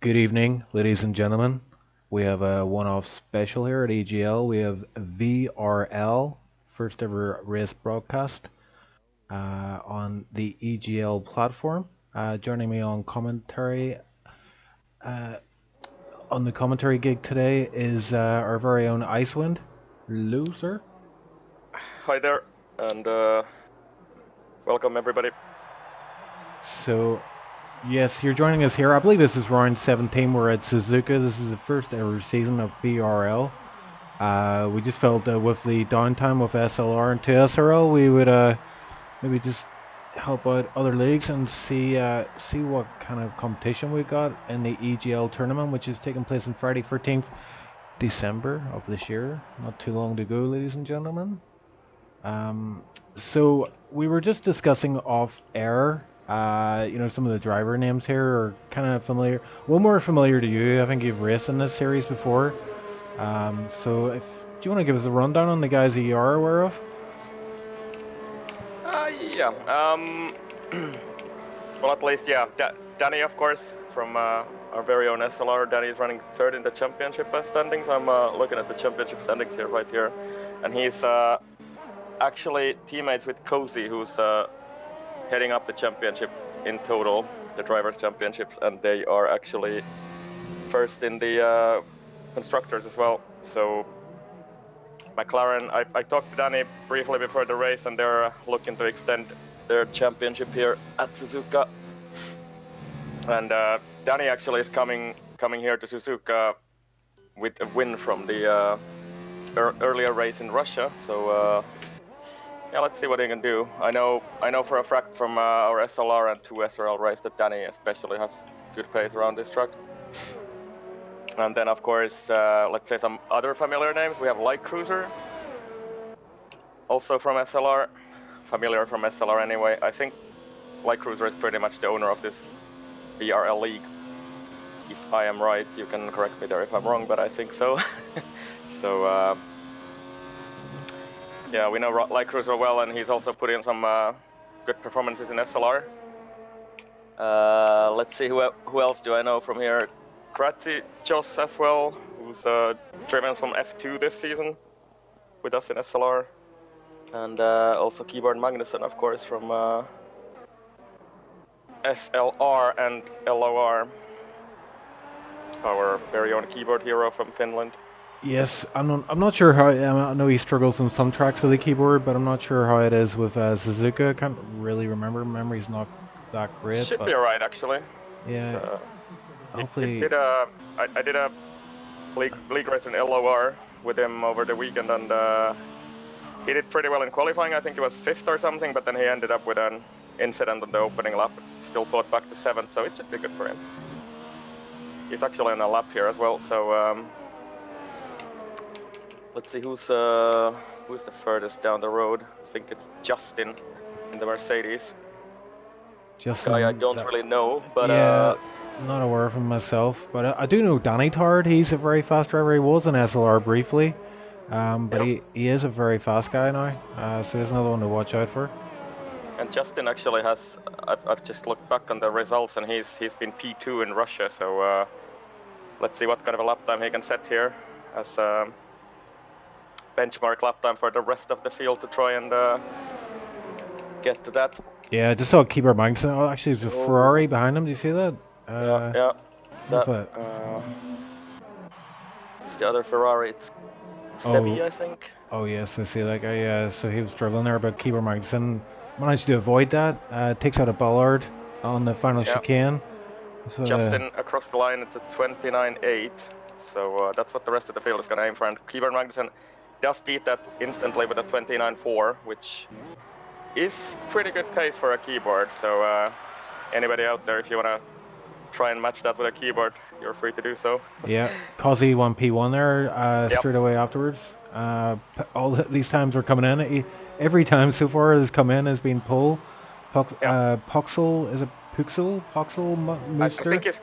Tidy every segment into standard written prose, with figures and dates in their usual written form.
Good evening, ladies and gentlemen. We have a one-off special here at EGL. We have VRL, first ever race broadcast on the EGL platform. Joining me uh, on the commentary gig today is our very own Icewind. Hello, sir. Hi there, and welcome everybody. So, yes, you're joining us here. I believe this is round 17. We're at Suzuka. This is the first ever season of VRL. We just felt with the downtime with SLR and 2SRL, we would maybe just help out other leagues and see what kind of competition we got in the EGL tournament, which is taking place on Friday, 13th December of this year. Not too long to go, ladies and gentlemen. So we were just discussing off air. Some of the driver names here are kind of familiar. Well, more familiar to you. I think you've raced in this series before. So if do you want to give us a rundown on the guys that you are aware of? Yeah. Well, at least, yeah. Danny, of course, from our very own SLR. Danny is running third in the championship standings. I'm looking at the championship standings here, right here, and he's actually teammates with Cozy, who's heading up the championship in total, the drivers' championships, and they are actually first in the constructors as well. So McLaren, I talked to Danny briefly before the race, and they're looking to extend their championship here at Suzuka. And Danny actually is coming here to Suzuka with a win from the earlier race in Russia. So yeah, let's see what he can do. I know for a fact from our SLR and 2SRL race that Danny especially has good pace around this track. And then, of course, let's say some other familiar names. We have Light Cruiser, also from SLR. Familiar from SLR anyway. I think Light Cruiser is pretty much the owner of this VRL league. If I am right, you can correct me there if I'm wrong, but I think so. So, yeah, we know Light Cruiser well, and he's also put in some good performances in SLR. Let's see, who else do I know from here? Kratzy Joss as well, who's driven from F2 this season with us in SLR. And also Keyboard Magnussen, of course, from SLR and LOR. Our very own keyboard hero from Finland. Yes, I'm not sure how. I know he struggles on some tracks with the keyboard, but I'm not sure how it is with Suzuka. I can't really remember. Memory's not that great, Should but be alright, actually. yeah, So, hopefully. I did a league race in LOR with him over the weekend, and he did pretty well in qualifying. I think he was 5th or something, but then he ended up with an incident on the opening lap. Still fought back to 7th, so it should be good for him. He's actually on a lap here as well, so let's see who's the furthest down the road. I think it's Justin in the Mercedes. Justin, Guy I don't really know, but yeah, not aware of him myself, but I do know Danny Tard. He's a very fast driver. He was an SLR briefly, but yep. he is a very fast guy now. So he's another one to watch out for. And Justin actually has. I've just looked back on the results, and he's been P2 in Russia. So let's see what kind of a lap time he can set here as benchmark lap time for the rest of the field to try and get to that. Yeah, I just saw Keeper Magnussen. Oh, actually, there's a Ferrari behind him. Do you see that? Yeah. That it's the other Ferrari. It's Sebi, I think. Oh yes, I see that guy. Yeah, so he was struggling there, but Keeper Magnussen managed to avoid that. Takes out a Ballard on the final chicane. So, Justin across the line at the 29.8. So that's what the rest of the field is going to aim for. And Keyboard Magnussen does beat that instantly with a 29.4, which is pretty good pace for a keyboard. So anybody out there, if you want to try and match that with a keyboard, you're free to do so. Yeah, Cosy 1P1 there straight away afterwards. All these times were coming in. Every time so far has come in has been pole. Poxel, is it Puxel? Poxel Mooster? I think it's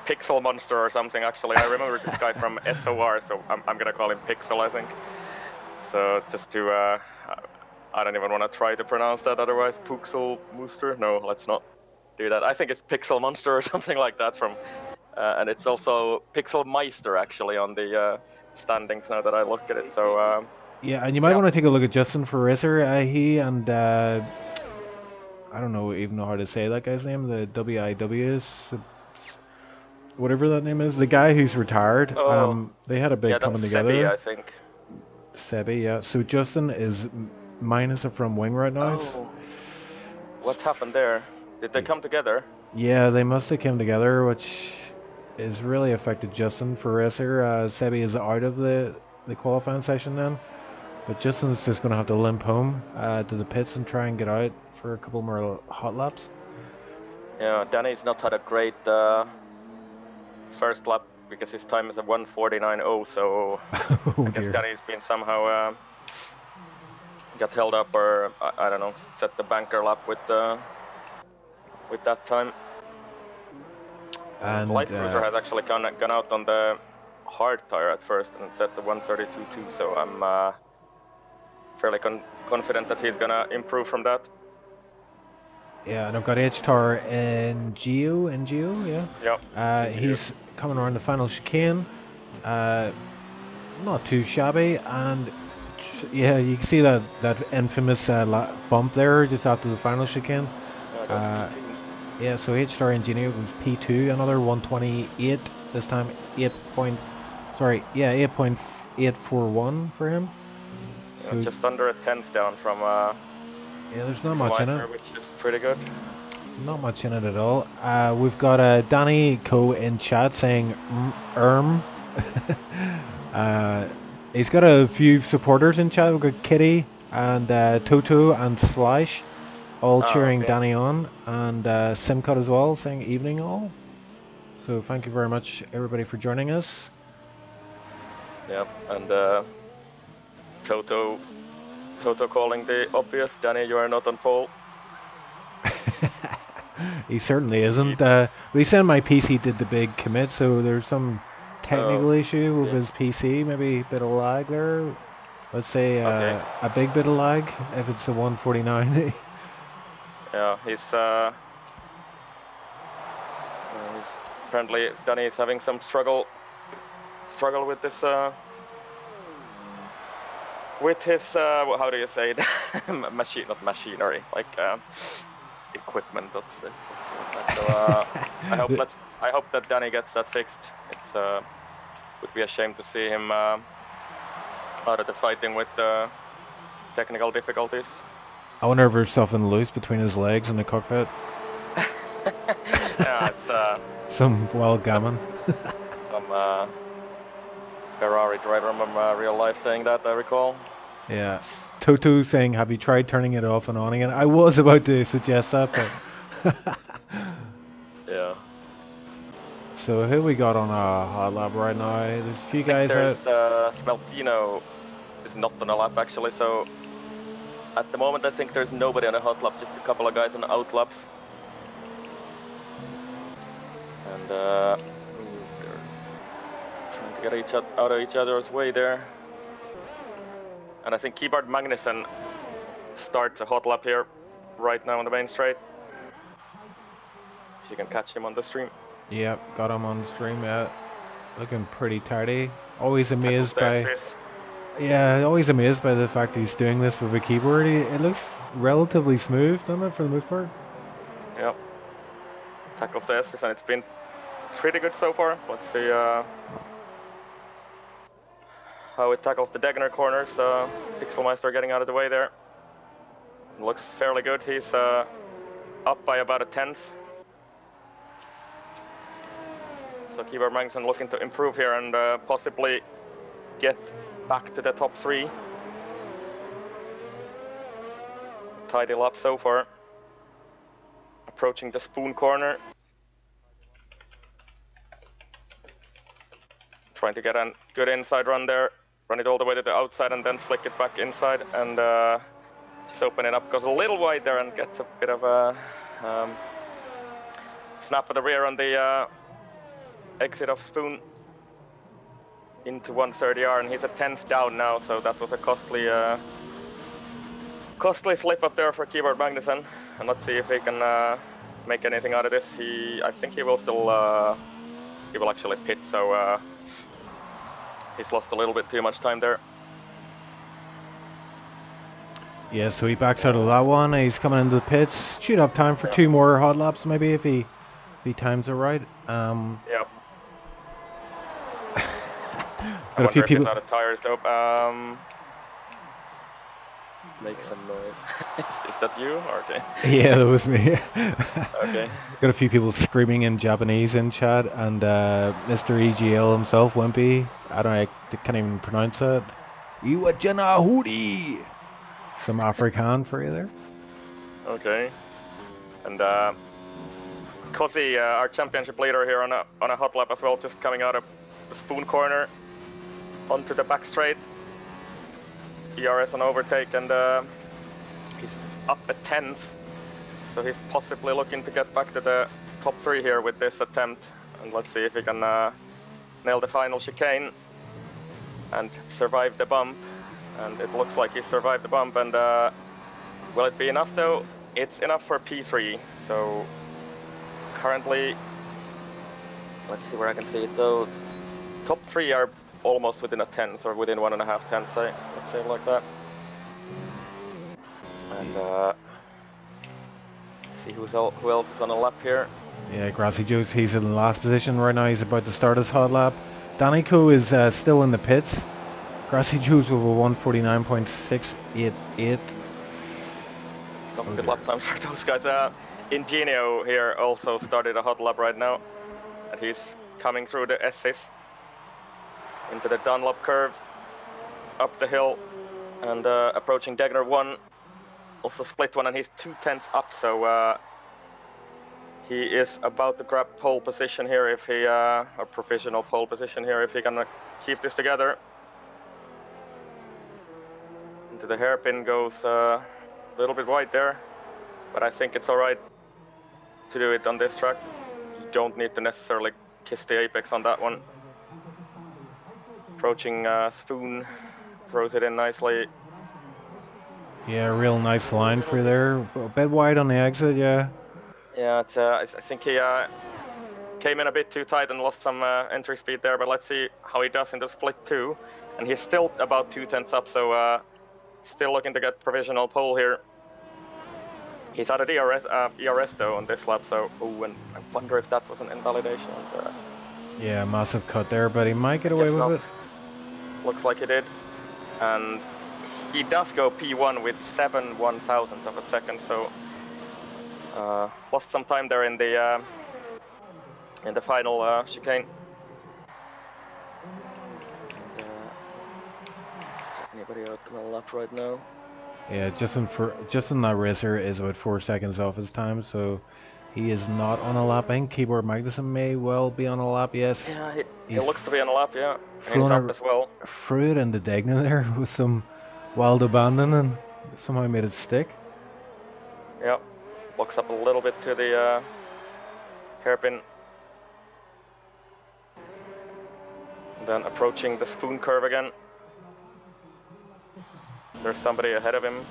Pixel Monster or something, actually. I remember this guy from SOR, so I'm going to call him Pixel, I think. So just to, I don't even want to try to pronounce that otherwise. Puxel Mooster? No, let's not do that. I think it's Pixel Monster or something like that from and it's also Pixel Meister actually on the standings now that I look at it. So Yeah, and you might yeah. want to take a look at Justin Ferrisser. He and I don't know even know how to say that guy's name. The WIW is whatever that name is. The guy who's retired. Oh, They had a yeah, big that's coming Sebi, together. I think. Sebi, yeah. So Justin is minus a from wing right now. Oh, what happened there? Did they come together? Yeah, they must have come together, which is really affected Justin Ferrisser. Sebi is out of the qualifying session then. But Justin's just going to have to limp home to the pits and try and get out for a couple more hot laps. Yeah, Danny's not had a great first lap because his time is a 1:49.0, so Oh I guess dear. Danny's been somehow got held up, or I don't know, set the banker lap with that time. And Light Cruiser has actually gone out on the hard tire at first and set the 1:32.2, so I'm fairly confident that he's gonna improve from that. yeah, and I've got H-Tar and Geo, yeah. Yep. He's coming around the final chicane. Not too shabby, and yeah, you can see that infamous bump there just after the final chicane. Yeah, so H-Star Engineer was P2, another 128 this time, 8.841 for him. So just under a tenth down from yeah, there's not much in it. which is pretty good. Not much in it at all. We've got Danny Co in chat saying he's got a few supporters in chat. We've got Kitty and Toto and Slash all cheering Danny on, and Simcut as well saying evening all. So thank you very much everybody for joining us. Yeah, and Toto calling the obvious, Danny, you are not on pole. He certainly isn't. We said my PC did the big commit, so there's some technical issue with his PC, maybe a bit of lag there. Let's say a big bit of lag if it's a 149. Yeah, he's apparently Danny is having some struggle with this with his how do you say it? Not machinery, like equipment. That's it. So I hope that Danny gets that fixed. It's would be a shame to see him out of the fighting with technical difficulties. I wonder if there's something loose between his legs in the cockpit. Yeah, it's some wild gammon. some Ferrari driver from real life saying that, I recall. Yeah. Toto saying, have you tried turning it off and on again? I was about to suggest that, but... Yeah. So who we got on a hot lap right now? There's a few guys out. Smeltino is not on a lap actually, so at the moment I think there's nobody on a hot lap, just a couple of guys on out laps. And they're trying to get out of each other's way there. And I think Keyboard Magnussen starts a hot lap here right now on the main straight. If you can catch him on the stream. Yep, got him on the stream. Yeah, looking pretty tidy. Always amazed by. Yeah, always amazed by the fact he's doing this with a keyboard. It looks relatively smooth, doesn't it, for the most part? Yep. Tackles the S's, and it's been pretty good so far. Let's see how it tackles the Degner corners. Pixelmeister getting out of the way there. Looks fairly good. He's up by about a tenth. So Keyboard Magnussen looking to improve here and possibly get back to the top 3. Tidy lap so far. Approaching the spoon corner. Trying to get a good inside run there. Run it all the way to the outside and then flick it back inside and just open it up. Goes a little wide there and gets a bit of a snap of the rear on the exit of spoon into 130R, and he's a tenth down now, so that was a costly slip up there for Keyboard Magnussen. And let's see if he can make anything out of this. I think he will still he will actually pit, so he's lost a little bit too much time there. Yeah, so he backs out of that one. He's coming into the pits. Should have time for Yeah. 2 more hot laps, maybe, if he times it right. Yeah. I Got a few wonder if he's people. out of tires though. Make some noise. Is that you? Okay. Yeah, that was me. Okay. Got a few people screaming in Japanese in chat, and Mr. EGL himself, Wimpy. I can't even pronounce it. Iwajana Hudi. Some Afrikaan for you there. Okay. And Kosi, our championship leader here on a hot lap as well, just coming out of the spoon corner onto the back straight. ERS on overtake, and he's up a 10th, so he's possibly looking to get back to the top 3 here with this attempt. And let's see if he can nail the final chicane and survive the bump. And it looks like he survived the bump, and will it be enough though? It's enough for P3, so currently, let's see where I can see it though. Top 3 are almost within a 10th, or within 1.5 tenths, let's say it like that. And see who else is on a lap here. Yeah, Grassy Juice, he's in last position right now. He's about to start his hot lap. Danico is still in the pits. Grassy Juice with a 149.688. It's not good lap times for those guys. Ingenio here also started a hot lap right now, and he's coming through the S's into the Dunlop curve, up the hill, and approaching Degner 1, also split 1, and he's 2 tenths up, so he is about to grab pole position here if he, a provisional pole position here if he can keep this together. Into the hairpin goes a little bit wide there, but I think it's alright to do it on this track. You don't need to necessarily kiss the apex on that one. Approaching Spoon, throws it in nicely. Yeah, real nice line for there. A bit wide on the exit, yeah. Yeah, it's, I think he came in a bit too tight and lost some entry speed there, but let's see how he does in the split 2. And he's still about 2 tenths up, so still looking to get provisional pole here. He's out of ERS though on this lap, so and I wonder if that was an invalidation. Yeah, massive cut there, but he might get away with it. Looks like he did. And he does go P1 with 7 1/1000ths of a second, so lost some time there in the final chicane. And, is there anybody out on the lap right now? Yeah, Justin that racer is about 4 seconds off his time, so he is not on a lap. I think Keyboard Magnuson may well be on a lap, yes. Yeah, he looks to be on a lap, yeah. And he's Thrown up as well. Threw it into Degna there with some wild abandon and somehow made it stick. Yep, looks up a little bit to the hairpin. Then approaching the spoon curve again. There's somebody ahead of him.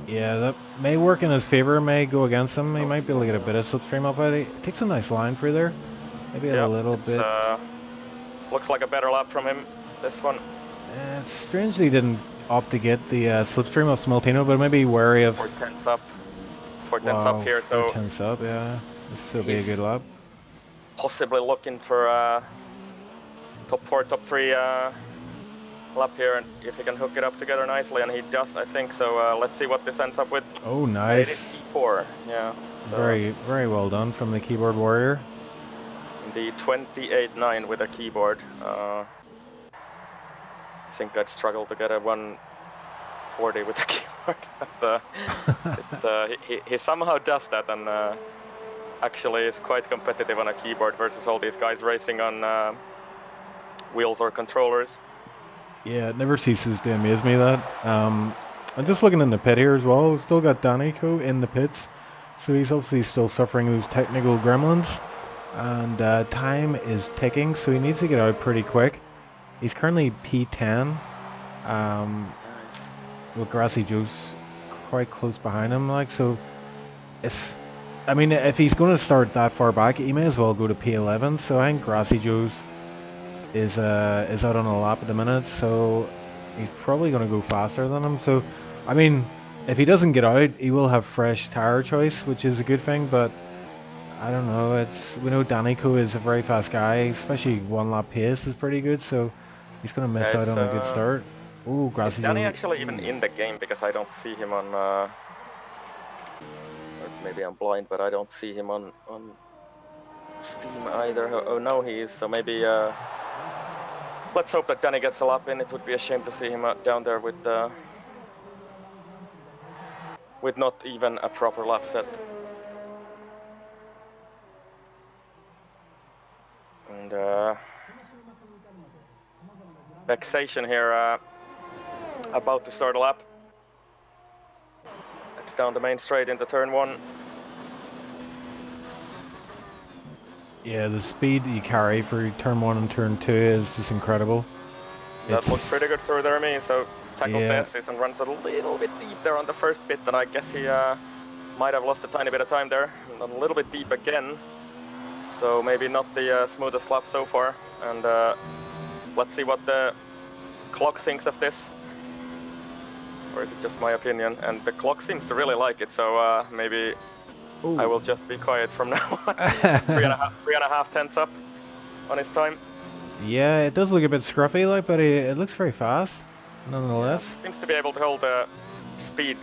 Yeah, that may work in his favor, may go against him. He might be able to get a bit of slipstream up, but he takes a nice line through there. Maybe a little bit. Looks like a better lap from him, this one. Strangely didn't opt to get the slipstream of Smoltino, but maybe wary of... 4 tenths up. 4 tenths up here, so... 4 tenths up, yeah. This will be a good lap. Possibly looking for top 4, top 3 lap here, and if he can hook it up together nicely, and he does, I think, so let's see what this ends up with. Oh, nice. 84, yeah. So very, very well done from the keyboard warrior. The 28.9 with a keyboard. I think I'd struggle to get a 140 with a keyboard, but he somehow does that, and actually is quite competitive on a keyboard versus all these guys racing on wheels or controllers. Yeah, it never ceases to amaze me that. I'm just looking in the pit here as well. We've still got Danico in the pits, so he's obviously still suffering those technical gremlins. And time is ticking, so he needs to get out pretty quick. He's currently P10, with Grassy Juice quite close behind him. Like, so it's I mean, if he's going to start that far back, he may as well go to P11. So I think Grassy Joe's is out on a lap at the minute, so he's probably going to go faster than him. So, I mean, if he doesn't get out, he will have fresh tire choice, which is a good thing. But I don't know. We know Danico is a very fast guy, especially one lap pace is pretty good. So he's going to miss Yeah, out on a good start. Oh, is Grassy Danny Joe. actually even in the game? Because I don't see him on. Or maybe I'm blind, but I don't see him on Steam either. Oh no, he is. So maybe. Let's hope that Danny gets a lap in. It would be a shame to see him down there with not even a proper lap set. And vexation here, about to start a lap. It's down the main straight into turn 1. Yeah, the speed you carry for turn 1 and turn 2 is just incredible. That looks pretty good through there, me. So tackles the Yeah. S's and runs a little bit deep there on the first bit, and I guess he might have lost a tiny bit of time there. And a little bit deep again. So maybe not the smoothest lap so far. And let's see what the clock thinks of this. Or is it just my opinion? And the clock seems to really like it, so maybe Ooh. I will just be quiet from now on. 3.5 tenths up on his time. Yeah, it does look a bit scruffy, like, but it looks very fast, nonetheless. Yeah, seems to be able to hold speed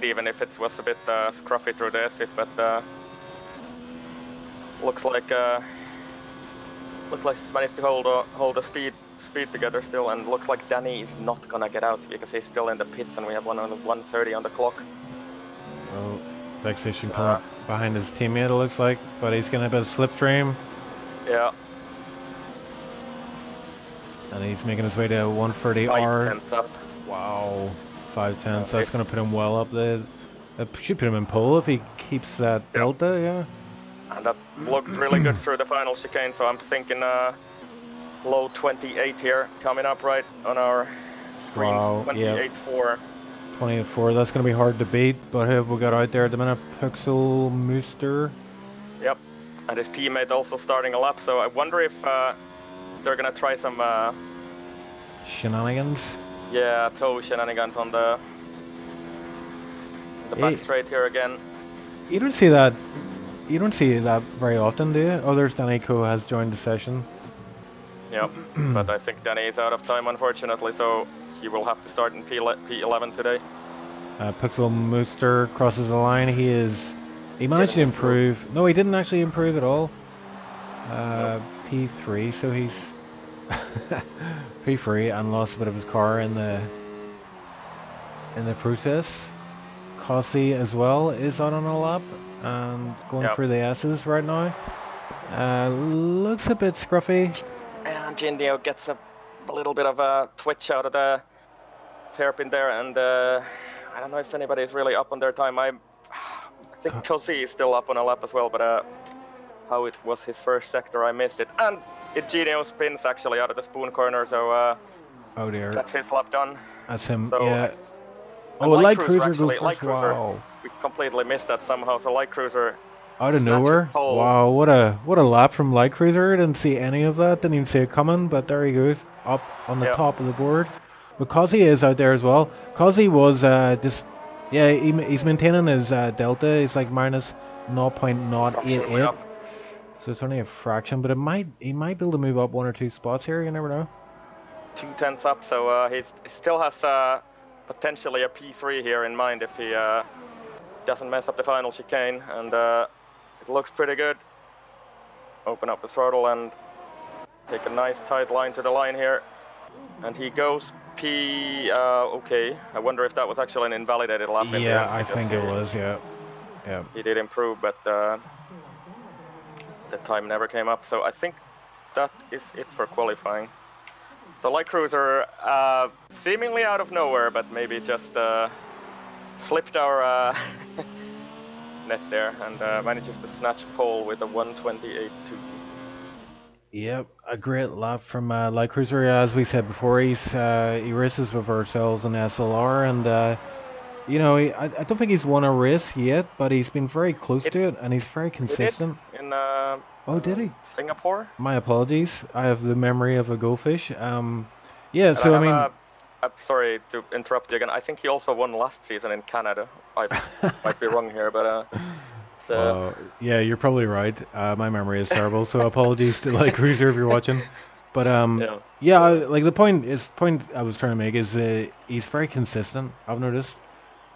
even if it was a bit scruffy through the S's, but looks like he's managed to hold the speed together still, and looks like Danny is not gonna get out because he's still in the pits, and we have 1:30 on the clock. Oh, vexation coming up behind his teammate, it looks like, but he's gonna have a slipstream. Yeah. And he's making his way to 130 5 R. tenths up. Wow, 5 tenths. That's gonna put him well up there. That should put him in pole if he keeps that delta. Yeah. And that looked really good through the final chicane, so I'm thinking low 28 here coming up right on our screens. Wow, 28.4. 28.4. That's gonna be hard to beat. But who have we got out there at the minute? Pixel Mooster. Yep, and his teammate also starting a lap. So I wonder if they're gonna try some shenanigans. Yeah, toe shenanigans on the back straight here again. You don't see that. You don't see that very often, do you? Oh, there's Danico has joined the session. Yep, but I think Danny is out of time, unfortunately, so he will have to start in P11 today. Pixel Mooster crosses the line. He managed to improve. No, he didn't actually improve at all. Nope. P3, so he's P3 and lost a bit of his car in the process. Cossi as well is out on a lap and going through the S's right now. Looks a bit scruffy. And Jindio gets a little bit of a twitch out of the hairpin there, and I don't know if anybody's really up on their time. I think Cossi is still up on a lap as well, but how it was his first sector, I missed it. And Jindio spins actually out of the spoon corner, so oh dear, that's his lap done. That's him. So, yeah. Oh, Light Cruiser goes first. Light Cruiser, wow. We completely missed that somehow. So Light Cruiser out of nowhere. Wow, what a lap from Light Cruiser. Didn't see any of that. Didn't even see it coming. But there he goes, up on the top of the board. But Cossi is out there as well. Cossi was he's maintaining his delta. He's like minus 0.088. So it's only a fraction, but he might be able to move up 1 or 2 spots here. You never know. 2 tenths up, so he still has potentially a P3 here in mind if he doesn't mess up the final chicane, and it looks pretty good. Open up the throttle and take a nice tight line to the line here, and he goes P. Okay, I wonder if that was actually an invalidated lap. Yeah, I think it was. Yeah. He did improve, but the time never came up. So I think that is it for qualifying. The Light Cruiser, seemingly out of nowhere, but maybe just slipped our net there and manages to snatch pole with a 128.2. Yep, a great lap from Light Cruiser. As we said before, he races with ourselves in SLR, and You know, I don't think he's won a race yet, but he's been very close It to it, and he's very he did consistent. in Oh, did he? Singapore, My apologies. I have the memory of a goldfish. Yeah. and I So I have mean, I'm sorry to interrupt you again. I think he also won last season in Canada. I might be wrong here, but so yeah, you're probably right. My memory is terrible, so apologies to like Cruiser if you're watching. But yeah. yeah, So like the point I was trying to make is he's very consistent. I've noticed.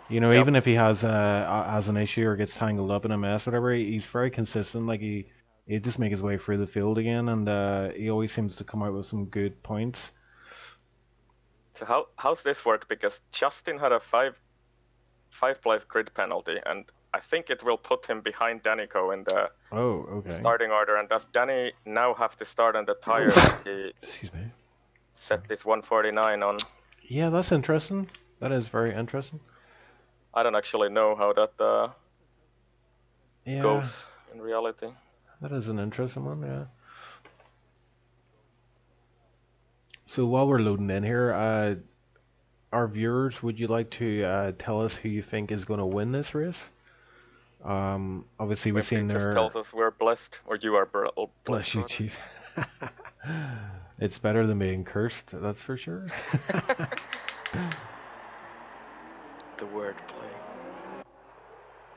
You know, yep. even if he has an issue or gets tangled up in a mess, whatever, he's very consistent. Like he just make his way through the field again, and he always seems to come out with some good points. So how's this work? Because Justin had a five place grid penalty, and I think it will put him behind Danico in the Oh, okay. starting order. And does Danny now have to start on the tire that he Excuse me. set this 149 on? Yeah, that's interesting. That is very interesting. I don't actually know how that Yeah, goes in reality. that is an interesting one. Yeah. So while we're loading in here, our viewers, would you like to tell us who you think is going to win this race? Obviously we've Maybe seen it just their tells us we're blessed, or you are bless blessed you, rather. Chief. It's better than being cursed, that's for sure. The wordplay.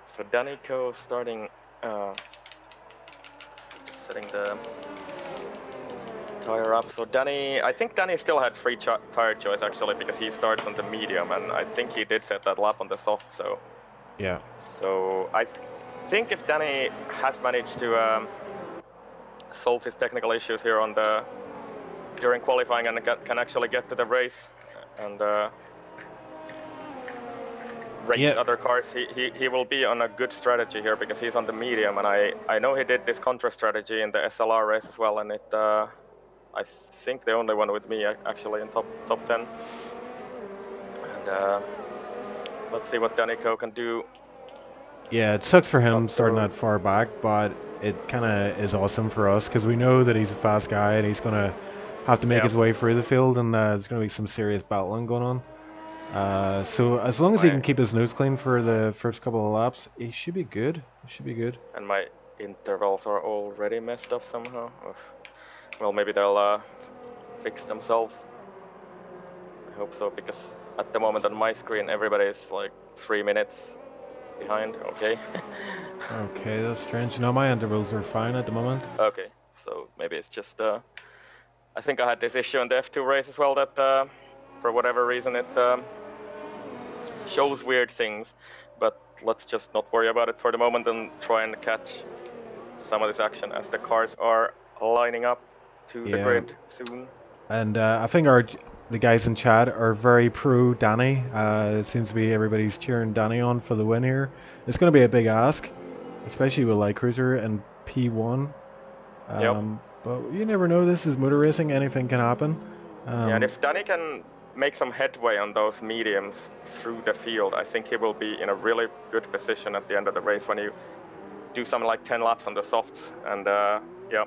So Danico starting, just setting the tire up. So I think Danny still had free tire choice actually because he starts on the medium, and I think he did set that lap on the soft. Yeah. So I think if Danny has managed to solve his technical issues here during qualifying and can actually get to the race and race Yep. other cars, he will be on a good strategy here because he's on the medium, and I know he did this contra strategy in the SLR race as well, and it I think the only one with me actually in top 10. And let's see what Danico can do. Yeah, it sucks for him Up the starting road. that far back, but it kind of is awesome for us because we know that he's a fast guy and he's going to have to make Yeah. his way through the field, and there's going to be some serious battling going on. So as long as he can My keep his nose clean for the first couple of laps, he should be good. He should be good. and my intervals are already messed up somehow. Oof. Well, maybe they'll fix themselves. I hope so, because at the moment on my screen everybody is like 3 minutes behind. Okay. Okay, that's strange. No, my intervals are fine at the moment. Okay, so maybe it's just I think I had this issue in the F2 race as well that for whatever reason it shows weird things, but let's just not worry about it for the moment and try and catch some of this action as the cars are lining up to the Yeah, grid soon. and I think the guys in chat are very pro Danny. It seems to be everybody's cheering Danny on for the win here. It's going to be a big ask, especially with Light Cruiser and P1. Yep. But you never know. This is motor racing. Anything can happen. Yeah, and Um, if Danny can make some headway on those mediums through the field, I think he will be in a really good position at the end of the race when you do something like 10 laps on the softs. And yeah,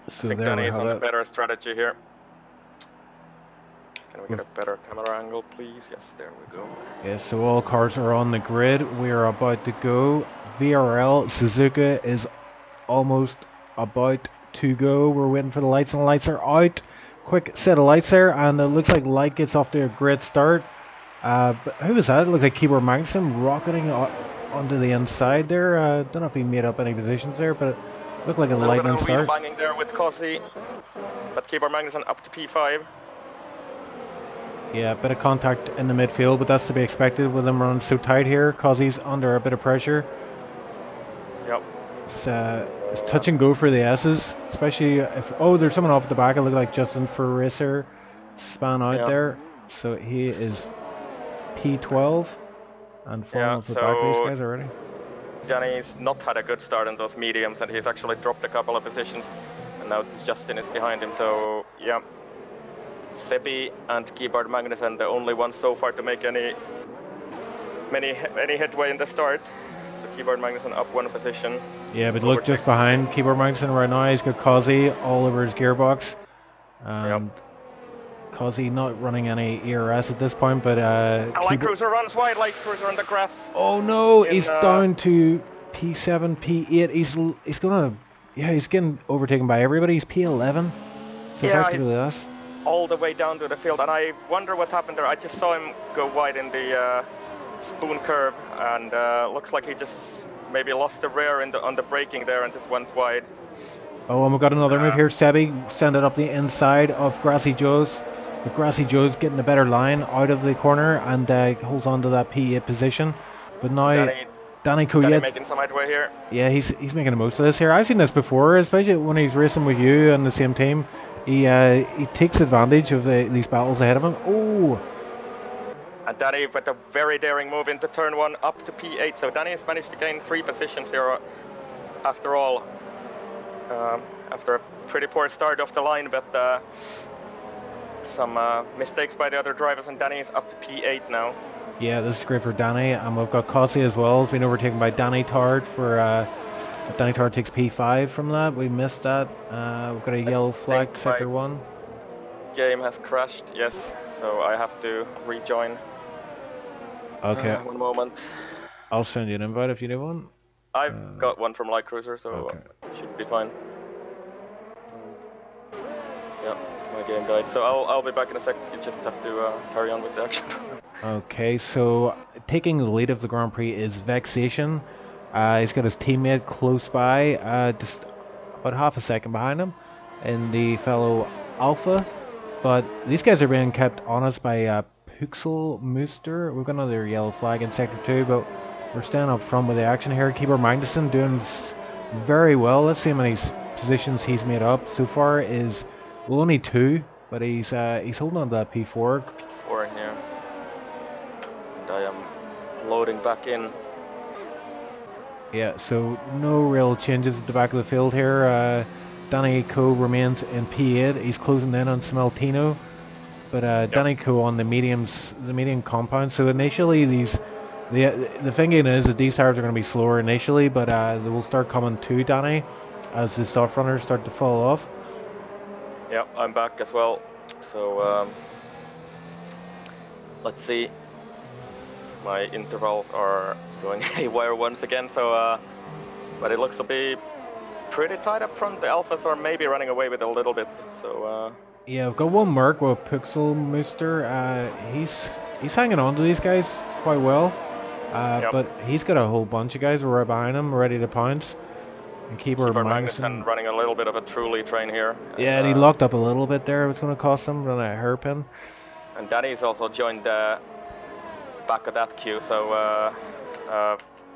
I so think there we Danny is have on the it. better strategy here. Can we get a better camera angle, please? Yes, there we go. Yeah, so all cars are on the grid. We are about to go. VRL Suzuka is almost about to go. We're waiting for the lights, and the lights are out. Quick set of lights there, and it looks like Light gets off to a great start. But who was that? It looked like Keyboard Magnussen rocketing onto the inside there. Don't know if he made up any positions there, but it looked like a A little bit lightning of wheel start. banging there with Cossi, but Keyboard Magnussen up to P5. Yeah, a bit of contact in the midfield, but that's to be expected with him running so tight here, cause he's under a bit of pressure. Yep. It's touch and go for the S's, especially if there's someone off the back. It looked like Justin Ferrisser span out Yeah. there, so he is P12 and falling Yeah. off the back of these So guys already. Danny's not had a good start in those mediums, and he's actually dropped a couple of positions, and now Justin is behind him. So yeah, Seppi and Keyboard Magnussen, the only ones so far to make any headway in the start. So Keyboard Magnussen up one position. Yeah, but look just Overtakes the behind team. Keyboard Magnussen right now. He's got Kazi all over his gearbox, Yep. and Cosy not running any ERS at this point, but Light Cruiser runs wide. Light Cruiser on the grass. oh no, In, he's down to P7, P8. He's gonna, yeah, he's getting overtaken by everybody. He's P11, so yeah, effectively us. all the way down to the field, and I wonder what happened there. I just saw him go wide in the spoon curve, and looks like he just maybe lost the rear on the braking there and just went wide. Oh, and we've got another move here. Sebi send it up the inside of Grassy Joe's. But Grassy Joe's getting a better line out of the corner and holds on to that P8 position. But now Danny Kuyet making some headway here. Yeah, he's making the most of this here. I've seen this before, especially when he's racing with you and the same team. He takes advantage of these battles ahead of him. Oh! And Danny with a very daring move into turn 1 up to P8. So Danny has managed to gain 3 positions here after all. After a pretty poor start off the line, but some mistakes by the other drivers, and Danny is up to P8 now. Yeah, this is great for Danny, and we've got Cossi as well. He's been overtaken by Danny Tard for. Danny Tard takes P5 from that. We missed that. We've got a yellow flag, sector 1. Game has crashed, yes, so I have to rejoin. Okay. 1 moment. I'll send you an invite if you need one. I've got one from Light Cruiser, so okay. Should be fine. Yeah, my game died. So I'll be back in a sec. You just have to carry on with the action. Okay, so taking the lead of the Grand Prix is Vexation. He's got his teammate close by, just about half a second behind him, in the fellow Alpha. But these guys are being kept honest by Pixel Mooster. We've got another yellow flag in sector 2, but we're staying up front with the action here. Keeper Magnuson doing very well. Let's see how many positions he's made up. So far is only 2, but he's holding on to that P4. P4, yeah. And I am loading back in. Yeah, so no real changes at the back of the field here. Danny Coe remains in P8. He's closing in on Smeltino, but Danny Coe on the medium compound. So initially the thinking is that these tires are going to be slower initially, but they will start coming to Danny as the soft runners start to fall off. Yeah, I'm back as well. So let's see. My intervals are going haywire once again. So, but it looks to be pretty tight up front. The Alphas are maybe running away with a little bit. So yeah, I've got one mark with Pixel Mooster. He's hanging on to these guys quite well. But he's got a whole bunch of guys right behind him, ready to pounce. And Keeper Magnuson running a little bit of a truly train here. Yeah, and he locked up a little bit there. It's going to cost him on a hairpin. And Danny's also joined back of that queue. So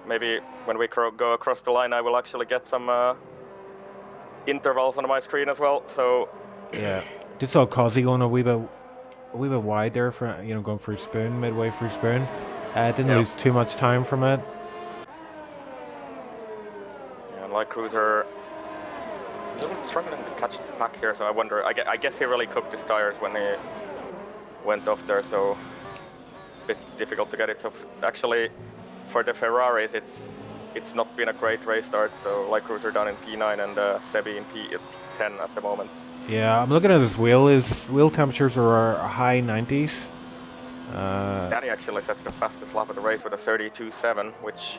maybe when we go across the line, I will actually get some intervals on my screen as well. So yeah, just saw Cosy going a wee bit wide there for going through spoon midway through spoon. Didn't lose too much time from it. Yeah, and Light Cruiser struggling to catch this pack here. So I wonder. I guess he really cooked his tires when he went off there. So a bit difficult to get it. So actually, for the Ferraris, it's not been a great race start. So Light Cruiser down in P9 and Sebi in P10 at the moment. Yeah, I'm looking at his wheel. His wheel temperatures are high 90s. Danny actually sets the fastest lap of the race with a 32.7, which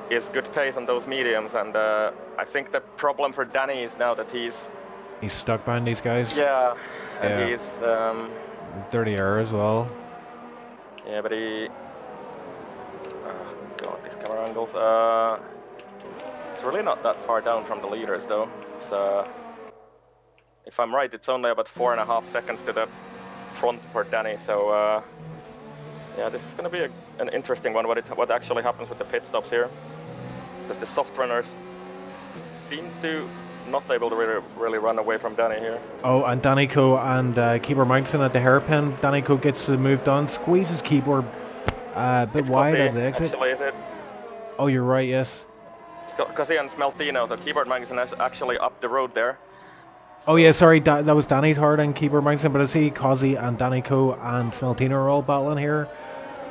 is good pace on those mediums. And I think the problem for Danny is now that he's stuck behind these guys. Yeah, and he's dirty air as well. Yeah, but he. God, these camera angles. It's really not that far down from the leaders, though. So, if I'm right, it's only about 4.5 seconds to the front for Danny. So, yeah, this is going to be an interesting one. What actually happens with the pit stops here? Because the soft runners seem to not able to really run away from Danny here. Oh, and Danny Coe and Keeper Magnuson at the hairpin. Danny Coe gets the move done, squeezes Keeper a bit wide at the exit. Actually, is it? Oh, you're right, yes. Because he and Smeltino, so Keeper Magnuson is actually up the road there. So. Oh yeah, sorry, that was Danny Tard and Keeper Magnuson, but I see Cosy and Danny Coe and Smeltino are all battling here.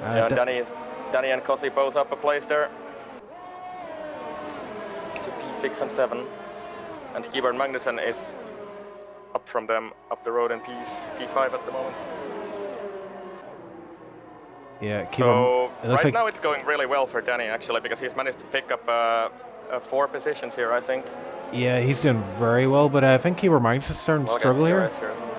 Yeah, Danny and Cosy both up a place there. To P6 and 7. And Keeper Magnuson is up from them up the road in P5 at the moment. Yeah, keep So him. It looks right like now it's going really well for Danny actually, because he's managed to pick up 4 positions here, I think. yeah, he's doing very well, but I think Keeper Magnus is starting to We'll get struggle here. DRS here as well.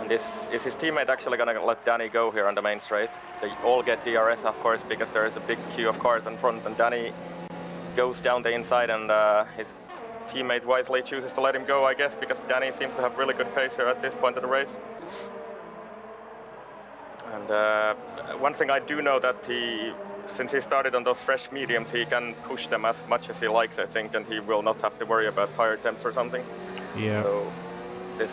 And is his teammate actually gonna let Danny go here on the main straight? They all get DRS, of course, because there is a big queue of cars in front, and Danny goes down the inside, and his teammate wisely chooses to let him go, I guess, because Danny seems to have really good pace here at this point of the race. And one thing I do know that since he started on those fresh mediums, he can push them as much as he likes, I think, and he will not have to worry about tire temps or something. Yeah. So this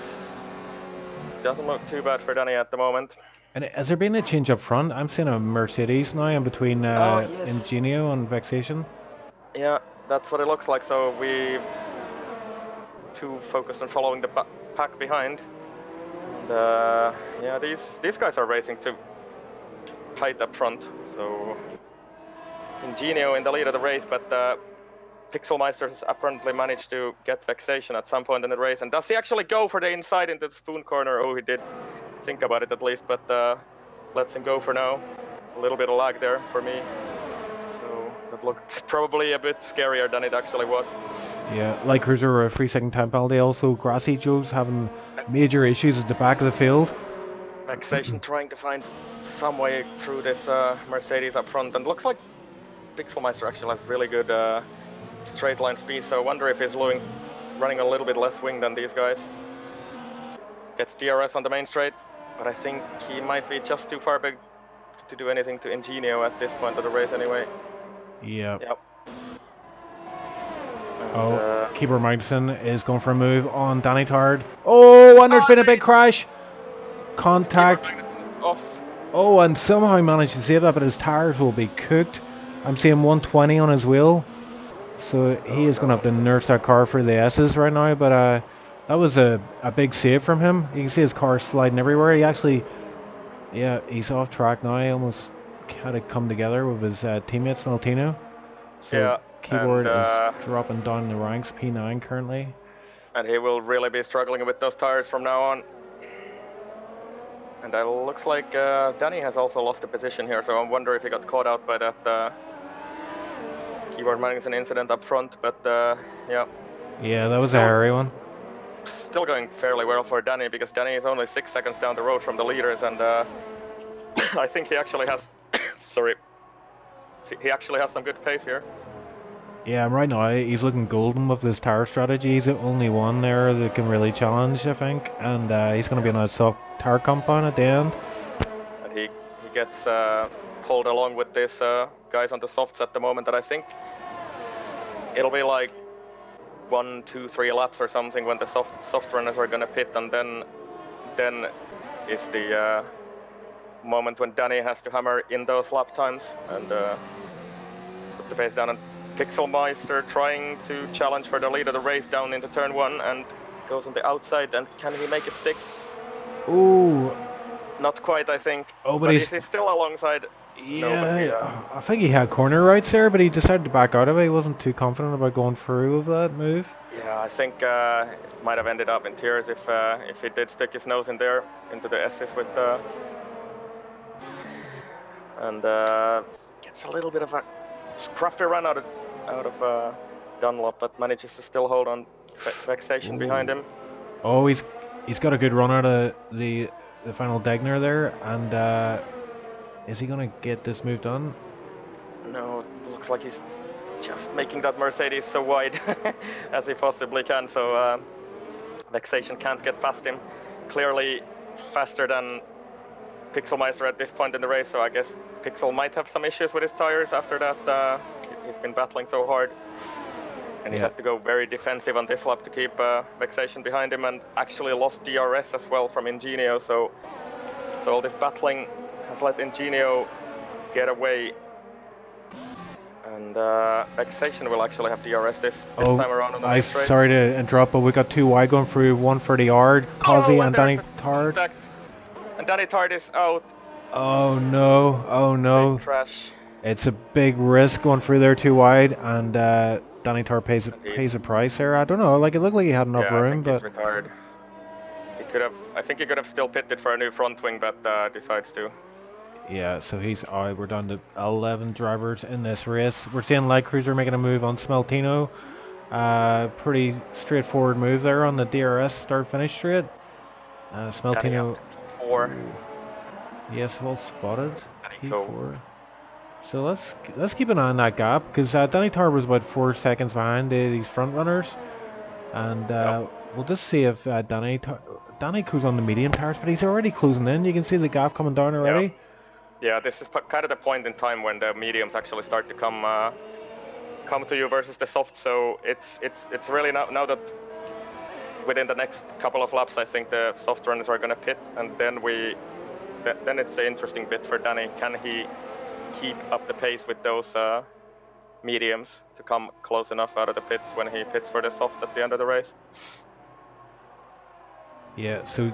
doesn't look too bad for Danny at the moment. And has there been a change up front? I'm seeing a Mercedes now in between Yes. Ingenio and Vexation. Yeah, that's what it looks like. So we too focused on following the pack behind. And yeah, these guys are racing too tight up front. So Ingenio in the lead of the race, but Pixelmeister has apparently managed to get Vexation at some point in the race. And does he actually go for the inside into the spoon corner? Oh, he did think about it at least, but lets him go for now. A little bit of lag there for me. So that looked probably a bit scarier than it actually was. Yeah, like Cruiser a 3-second time penalty. Also, Grassy Joe's having major issues at the back of the field. Vexation trying to find some way through this Mercedes up front, and looks like Pixelmeister actually has really good straight line speed, so I wonder if he's running a little bit less wing than these guys. Gets DRS on the main straight, but I think he might be just too far back to do anything to Ingenio at this point of the race anyway. Yeah. Yep. And, Keeper Magnussen is going for a move on Danny Tard. Oh, and there's been a big crash. Contact. Off. Oh, and somehow managed to save that, but his tires will be cooked. I'm seeing 120 on his wheel. So he is going to have to nurse that car for the S's right now, but that was a big save from him. You can see his car sliding everywhere. He actually, yeah, he's off track now. He almost had it come together with his teammate Sneltino. So Yeah, Keyboard is dropping down the ranks, P9 currently. And he will really be struggling with those tires from now on. And it looks like Danny has also lost a position here, so I wonder if he got caught out by that Keyboard Magnussen incident up front, but yeah. Yeah, that was a hairy one. Still going fairly well for Danny, because Danny is only 6 seconds down the road from the leaders, and I think he actually has, sorry, he actually has some good pace here. Yeah, right now he's looking golden with his tire strategy. He's the only one there that can really challenge, I think, and he's going to be on a soft tire compound at the end. And he gets pulled along with these guys on the softs at the moment, and I think it'll be like 1, 2, 3 laps or something when the soft runners are going to pit, and then is the moment when Danny has to hammer in those lap times and put the pace down. And Pixelmeister trying to challenge for the lead of the race down into turn 1 and goes on the outside, and can he make it stick? Ooh. Not quite, I think. Oh, but is he still alongside? Yeah, no, I think he had corner rights there, but he decided to back out of it. He wasn't too confident about going through with that move. Yeah, I think it might have ended up in tears if he did stick his nose in there into the S's with and gets a little bit of a scruffy run out of Dunlop, but manages to still hold on Vexation behind him. Oh, he's got a good run out of the final Degner there, and is he gonna get this move done? No, it looks like he's just making that Mercedes so wide as he possibly can, so Vexation can't get past him. Clearly faster than Pixelmeister at this point in the race, so I guess Pixel might have some issues with his tires after that. He's been battling so hard, and he's had to go very defensive on this lap to keep Vexation behind him, and actually lost DRS as well from Ingenio, so all this battling has let Ingenio get away, and Vexation will actually have DRS this time around on the race. Sorry to interrupt, but we got 2 wide going through, one for the yard, Kazi and Danny Tard. And Danny Tard is out. Oh no. Big crash. It's a big risk going through there 2 wide, and Danny Tard pays a price there. I don't know, like it looked like he had enough room, I think but he's retired. He could have. I think he could have still pitted for a new front wing, but decides to. Yeah, so he's out. We're down to 11 drivers in this race. We're seeing Light Cruiser making a move on Smeltino. Pretty straightforward move there on the DRS start-finish straight. Danny up Smeltino. to P4. Yes, well spotted. Danny go. P4. So let's keep an eye on that gap because Danny Tar was about 4 seconds behind these front runners, and we'll just see if Danny goes on the medium tires, but he's already closing in. You can see the gap coming down already. Yeah, this is kind of the point in time when the mediums actually start to come to you versus the softs. So it's really now that within the next couple of laps, I think the soft runners are gonna pit, and then then it's the interesting bit for Danny. Can he keep up the pace with those mediums to come close enough out of the pits when he pits for the softs at the end of the race? Yeah, so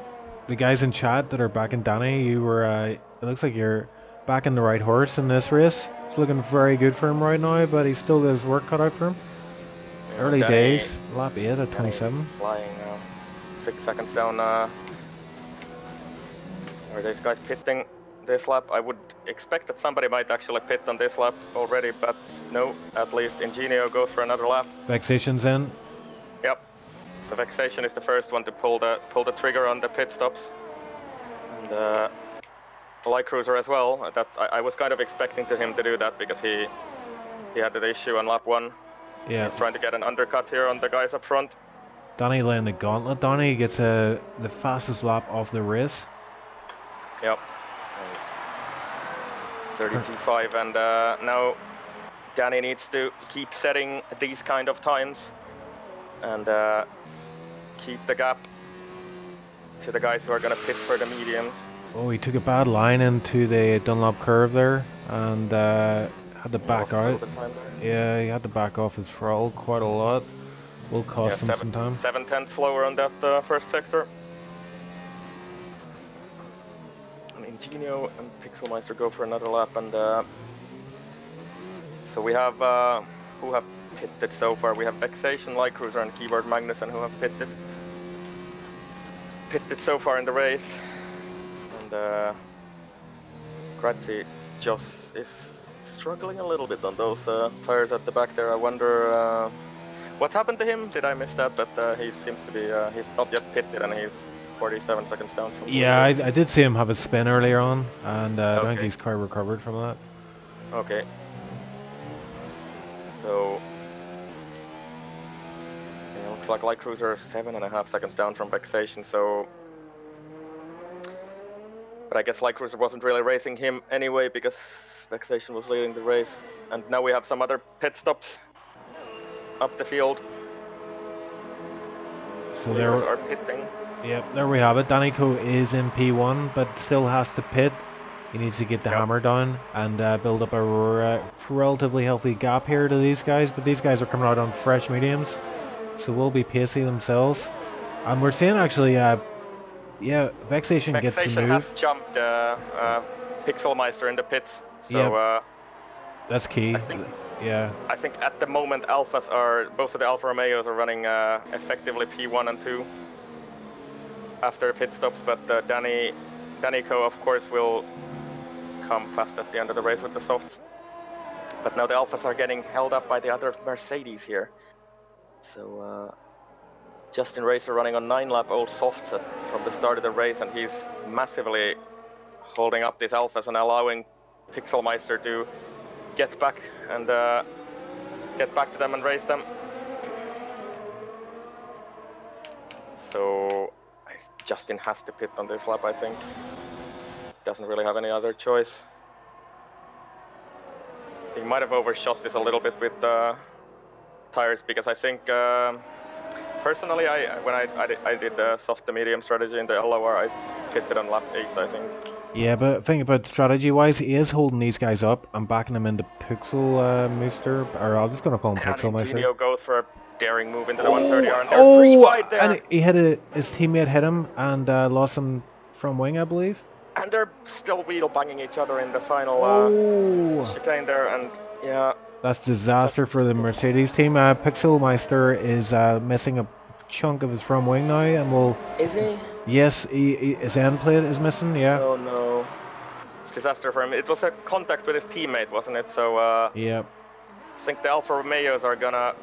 the guys in chat that are backing Danny, you were it looks like you're backing the right horse in this race. It's looking very good for him right now, but he still got his work cut out for him. Early Danny, days, lap 8 at 27. Flying 6 seconds down. Are these guys pitting this lap? I would expect that somebody might actually pit on this lap already, but no, at least Ingenio goes for another lap. Vexation's in. Yep. So Vexation is the first one to pull the trigger on the pit stops. And Light Cruiser as well. I was kind of expecting him to do that because he had the issue on lap 1. Yeah. He's trying to get an undercut here on the guys up front. Danny laying the gauntlet. Danny gets the fastest lap of the race. Yep. 32.5, and now Danny needs to keep setting these kind of times and keep the gap to the guys who are going to pit for the mediums. Oh, he took a bad line into the Dunlop curve there and had to back out. Yeah, he had to back off his throttle quite a lot. Will cost him some time. 7/10 slower on that first sector. And Ingenio and Pixelmeister go for another lap, and so we have who have pitted so far. We have Vexation, Light Cruiser, and Keyboard Magnussen who have pitted so far in the race. And Grazi just is struggling a little bit on those tires at the back there. I wonder what happened to him. Did I miss that? But he seems to be he's not yet pitted, and he's 47 seconds down from. Yeah, I did see him have a spin earlier on, and I don't think his car recovered from that. Okay. So yeah, looks like Light Cruiser is 7.5 seconds down from Vexation. So, but I guess Light Cruiser wasn't really racing him anyway because Vexation was leading the race. And now we have some other pit stops up the field. So there are pitting. Yep, there we have it. Danico is in P1, but still has to pit. He needs to get the hammer down and build up a relatively healthy gap here to these guys. But these guys are coming out on fresh mediums, so will be pacey themselves. And we're seeing actually, yeah, Vexation gets the move. Has jumped Pixelmeister in the pits, so that's key. I think at the moment both of the Alfa Romeos are running effectively P1 and 2 after pit stops, but Danico of course will come fast at the end of the race with the softs. But now the Alphas are getting held up by the other Mercedes here. So Justin Racer running on 9-lap-old softs from the start of the race, and he's massively holding up these Alphas and allowing Pixelmeister to get back to them and race them. So Justin has to pit on this lap, I think. Doesn't really have any other choice. He might have overshot this a little bit with tires, because I think personally, when I did the soft to medium strategy in the LOR, I pitted on lap 8, I think. Yeah, but think about strategy-wise, he is holding these guys up and backing them into Pixelmeister, or I'm just going to call him Pixelmeister. Ingenio goes for a daring move into the 130R, and they're free wide there. And he his teammate hit him and lost him from wing, I believe. And they're still wheel banging each other in the final chicane there, and yeah. That's disaster for the Mercedes team. Pixelmeister is missing a chunk of his front wing now, and will. Is he? Yes, his end plate is missing. Yeah. Oh no. It's a disaster for him. It was a contact with his teammate, wasn't it? So Yep. I think the Alfa Romeos are gonna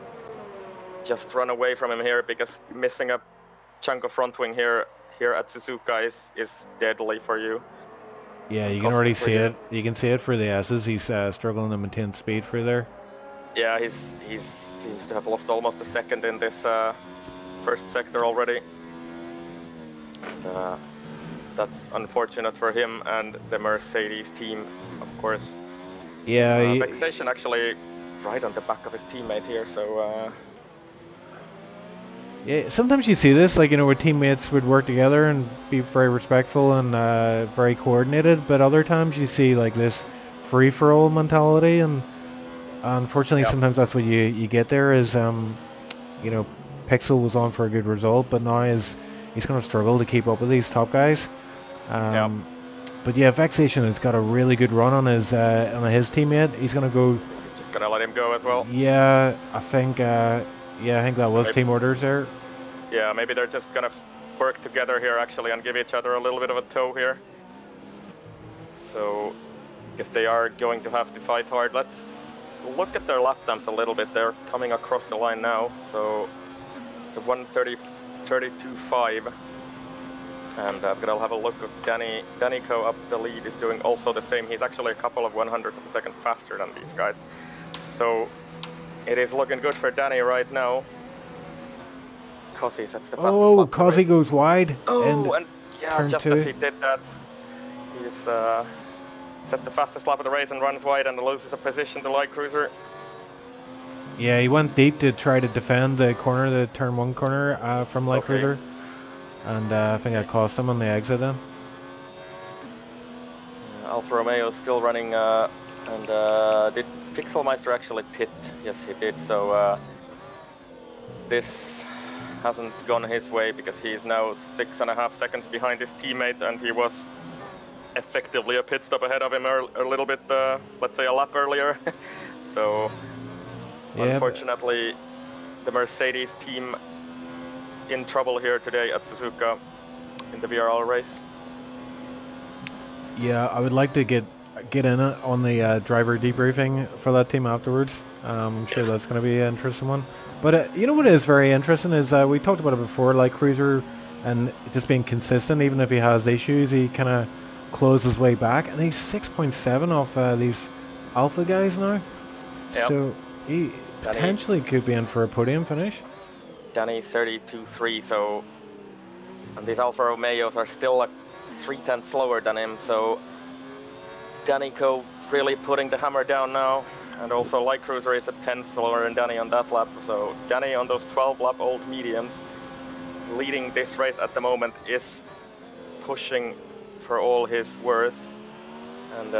just run away from him here because missing a chunk of front wing here at Suzuka is deadly for you. Yeah, And you can already costly for see you. it. You can see it for the S's. He's struggling to maintain speed through there. Yeah, he's seems to have lost almost a second in this first sector already. And that's unfortunate for him and the Mercedes team, of course. Yeah. Vexation actually right on the back of his teammate here, so Yeah, sometimes you see this, like, where teammates would work together and be very respectful and very coordinated, but other times you see, like, this free-for-all mentality, and unfortunately yeah. sometimes that's what you get there is, you know, Pixel was on for a good result, but now he's going to struggle to keep up with these top guys. Yeah. But yeah, Vexation has got a really good run on his teammate. He's going to go, I think he's just gonna let him go as well. yeah, I think that was Maybe, team orders there. yeah, maybe they're just gonna work together here actually and give each other a little bit of a tow here. So, I guess they are going to have to fight hard. Let's look at their lap times a little bit. They're coming across the line now. So, it's a 1:32.5. And I'll have a look at Danny Co up the lead is doing also the same. He's actually a couple of 100ths of a second faster than these guys. So it is looking good for Danny right now. Cossi sets the fastest lap of the Cossi race. goes wide. Oh, and yeah, turn just as two. he did that, he's set the fastest lap of the race and runs wide and loses a position to Light Cruiser. Yeah, he went deep to try to defend the corner, the turn one corner from Light Cruiser. And I think I cost him on the exit then. Alfa Romeo still running, and did Pixelmeister actually pit? Yes, he did. So this hasn't gone his way because he's now 6.5 seconds behind his teammate, and he was effectively a pit stop ahead of him a little bit, let's say a lap earlier. So Yeah, unfortunately, the Mercedes team in trouble here today at Suzuka in the VRL race. Yeah, I would like to get in it on the driver debriefing for that team afterwards. I'm sure that's going to be an interesting one. But you know what is very interesting is we talked about it before, like Cruiser and just being consistent. Even if he has issues, he kind of claws his way back, and he's 6.7 off these Alpha guys now. Yep. So he potentially could be in for a podium finish. Danny 32.3, so, and these Alfa Romeos are still like 0.3 slower than him, so Danny Co really putting the hammer down now, and also Light Cruiser is a 10 slower than Danny on that lap, so Danny on those 12 lap old mediums, leading this race at the moment, is pushing for all his worth, and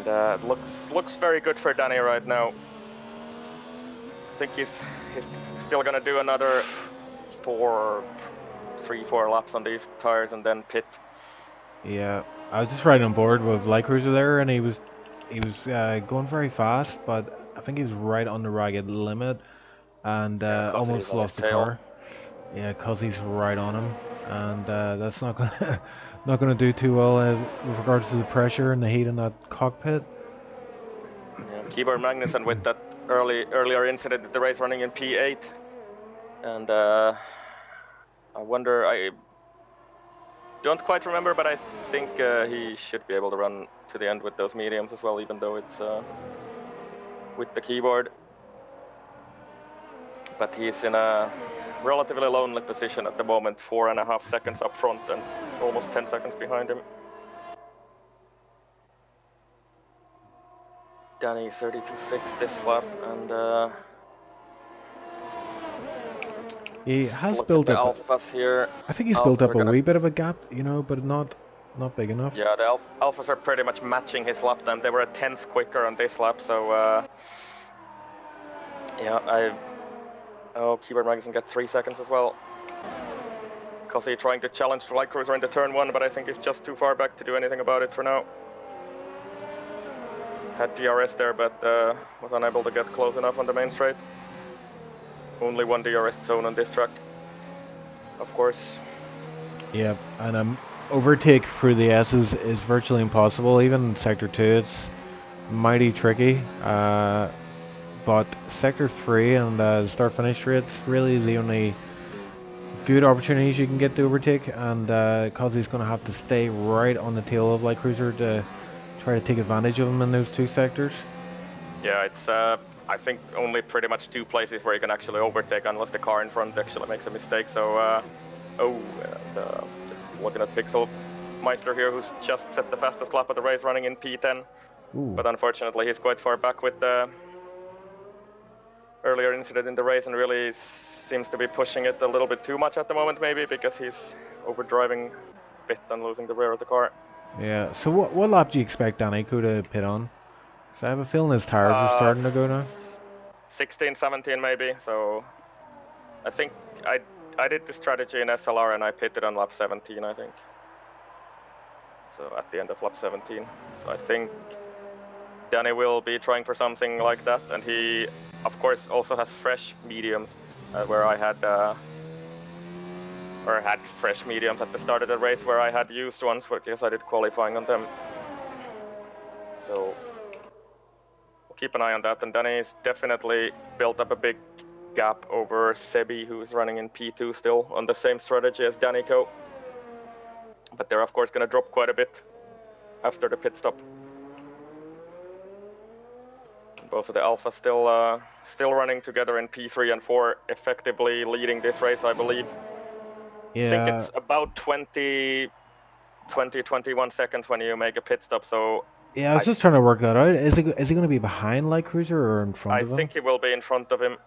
it looks very good for Danny right now. I think he's still gonna do another 3-4 laps on these tires and then pit. Yeah, I was just riding on board with Light Cruiser there, and he was going very fast, but I think he was right on the ragged limit, and almost lost the car. Yeah, cause he's right on him, and that's not gonna not gonna do too well with regards to the pressure and the heat in that cockpit. Yeah, Keyboard Magnussen with that earlier incident at the race running in P8, and I wonder, I don't quite remember, but I think he should be able to run to the end with those mediums as well, even though it's with the keyboard. But he's in a relatively lonely position at the moment, 4.5 seconds up front and almost 10 seconds behind him. Danny 32.6 this lap, and He has built the up. Alphas here. I think he's built Alphas up are a gonna, wee bit of a gap, but not big enough. yeah, the Alphas are pretty much matching his lap time. They were a 10th quicker on this lap, so yeah, Keyboard Magnussen gets 3 seconds as well. Cossi trying to challenge the Light Cruiser into turn 1, but I think he's just too far back to do anything about it for now. Had DRS there, but was unable to get close enough on the main straight. Only one DRS zone on this track. of course. Yep, and overtake through the S's is virtually impossible. Even in Sector 2, it's mighty tricky. But Sector 3 and start-finish rates really is the only good opportunities you can get to overtake, and Kazi's going to have to stay right on the tail of Light Cruiser to try to take advantage of him in those two sectors. Yeah, it's I think only pretty much 2 places where you can actually overtake unless the car in front actually makes a mistake. So, just looking at Pixel Meister here, who's just set the fastest lap of the race, running in P10. Ooh. But unfortunately, he's quite far back with the earlier incident in the race, and really seems to be pushing it a little bit too much at the moment, maybe because he's overdriving a bit and losing the rear of the car. Yeah, so what lap do you expect Danico to pit on? So I have a feeling his tires are starting to go now. 16, 17 maybe. So I think I did the strategy in SLR and I pitted on lap 17, I think. So at the end of lap 17. So I think Danny will be trying for something like that, and he, of course, also has fresh mediums, where I had fresh mediums at the start of the race, where I had used ones because I did qualifying on them. So we'll keep an eye on that, and Danny's definitely built up a big gap over Sebi, who's running in P2 still on the same strategy as Danico. But they're of course going to drop quite a bit after the pit stop. Both of the Alphas still running together in P3 and 4, effectively leading this race, I believe. Yeah. I think it's about 21 seconds when you make a pit stop, so... Yeah, I was just trying to work that out. Is he going to be behind Light Cruiser or in front of him? I think he will be in front of him.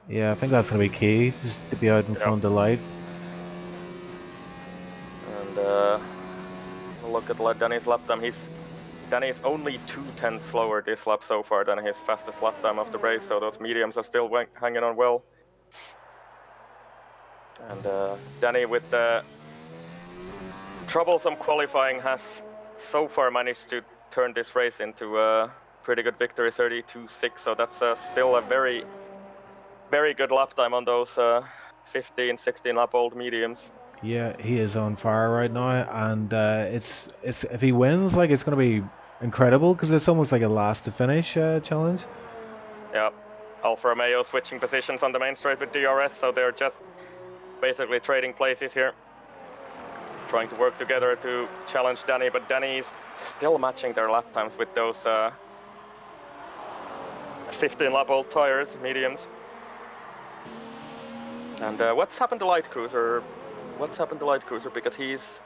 Yeah, I think that's going to be key, just to be out in front of Light. And look at Danny's lap time. Danny's only 2/10 slower this lap so far than his fastest lap time of the race, so those mediums are still hanging on well. And Danny, with the troublesome qualifying, has so far managed to turn this race into a pretty good victory, 32.6. So that's still a very, very good lap time on those 15, 16 lap old mediums. Yeah, he is on fire right now, and it's if he wins, like it's going to be incredible because it's almost like a last to finish challenge. Yeah, Alfa Romeo switching positions on the main straight with DRS, so they're just basically trading places here, trying to work together to challenge Danny, but Danny's still matching their lap times with those 15 lap old tires, mediums. And what's happened to Light Cruiser? What's happened to Light Cruiser? Because he's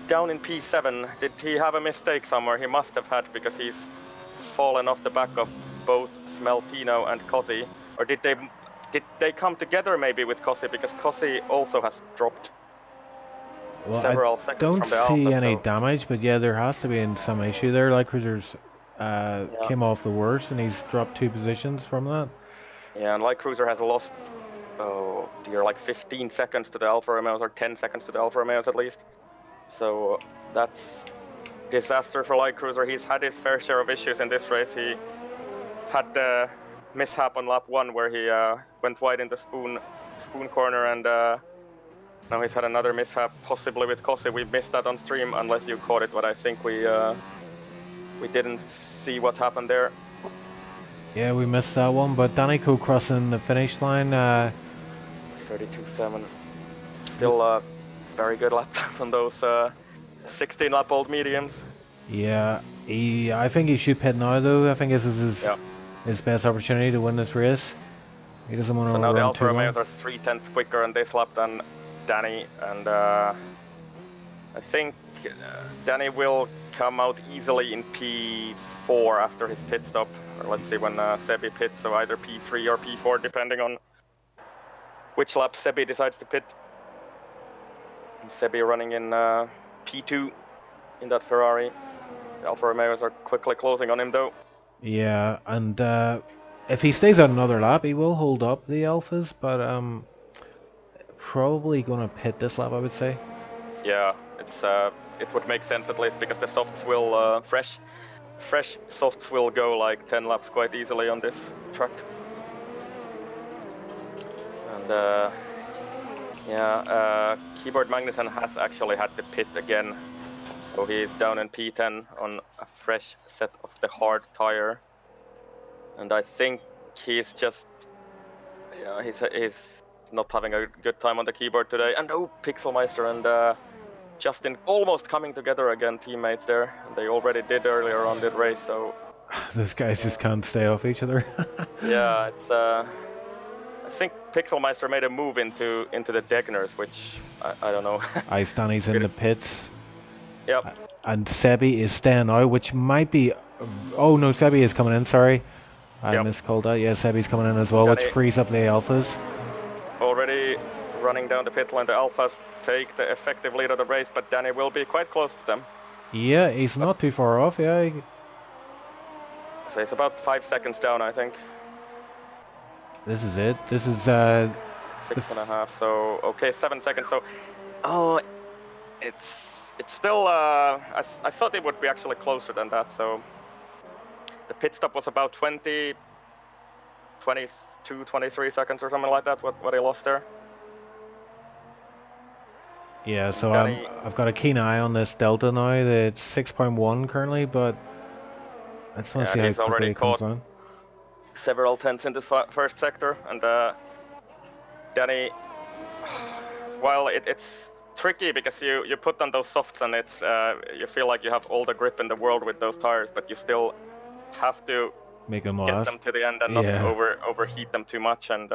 down in P7. Did he have a mistake somewhere? He must have had, because he's fallen off the back of both Smeltino and Cossi. Or did they come together maybe with Cossi? Because Cossi also has dropped several seconds from the Alpha. Don't see any damage, but yeah, there has to be some issue there. Light Cruiser's came off the worst, and he's dropped 2 positions from that. Yeah, and Light Cruiser has lost, oh dear, like 15 seconds to the Alfa Romeos, or 10 seconds to the Alfa Romeos at least. So that's disaster for Light Cruiser. He's had his fair share of issues in this race. He had the mishap on lap 1 where he went wide in the spoon corner, and now he's had another mishap, possibly with Cossi. We missed that on stream, unless you caught it, but I think we didn't see what happened there. Yeah, we missed that one, but Danico crossing the finish line. 32.7. Still a very good lap time on those 16 lap old mediums. Yeah, I think he should pit now though. I think this is his best opportunity to win this race. He doesn't want to run too long. So now the Alfa Romeos are 3/10 quicker on this lap than Danny, and I think Danny will come out easily in P4 after his pit stop. Or let's see when Sebi pits, so either P3 or P4, depending on which lap Sebi decides to pit. And Sebi running in P2 in that Ferrari. The Alfa Romeos are quickly closing on him though. Yeah, and if he stays out another lap, he will hold up the Alphas, but probably gonna pit this lap, I would say. Yeah, it would make sense at least, because the softs will fresh softs will go like 10 laps quite easily on this track. And Yeah, Keyboard Magnussen has actually had to pit again, so he's down in P10 on a fresh set of the hard tire, and I think he's just, yeah, he's not having a good time on the keyboard today. And oh, Pixelmeister and Justin almost coming together again, teammates there, and they already did earlier on the race. So Those guys just can't stay off each other. yeah, it's I think Pixelmeister made a move into the Degners, which I don't know. Ice Danny's in the pits. Yep. And Sebi is staying out, which might be... Oh no, Sebi is coming in, sorry. I Yep. miscalled that. Yeah, Sebi's coming in as well, which Danny frees up the Alphas. already running down the pit lane. The Alphas take the effective lead of the race, but Danny will be quite close to them. Yeah, he's not too far off, yeah. So it's about 5 seconds down, I think. This is it. This is... 6.5, so okay, 7 seconds. So, oh, it's still, I thought it would be actually closer than that. So the pit stop was about 22, 23 seconds or something like that, what he lost there. Yeah, so Danny, I've got a keen eye on this Delta now. It's 6.1 currently, but I just want to see how he's already quickly it comes caught down. several tenths in this first sector, and Danny, while it's tricky because you put on those softs and it's you feel like you have all the grip in the world with those tires, but you still have to Make them get last. them to the end and not overheat them too much, and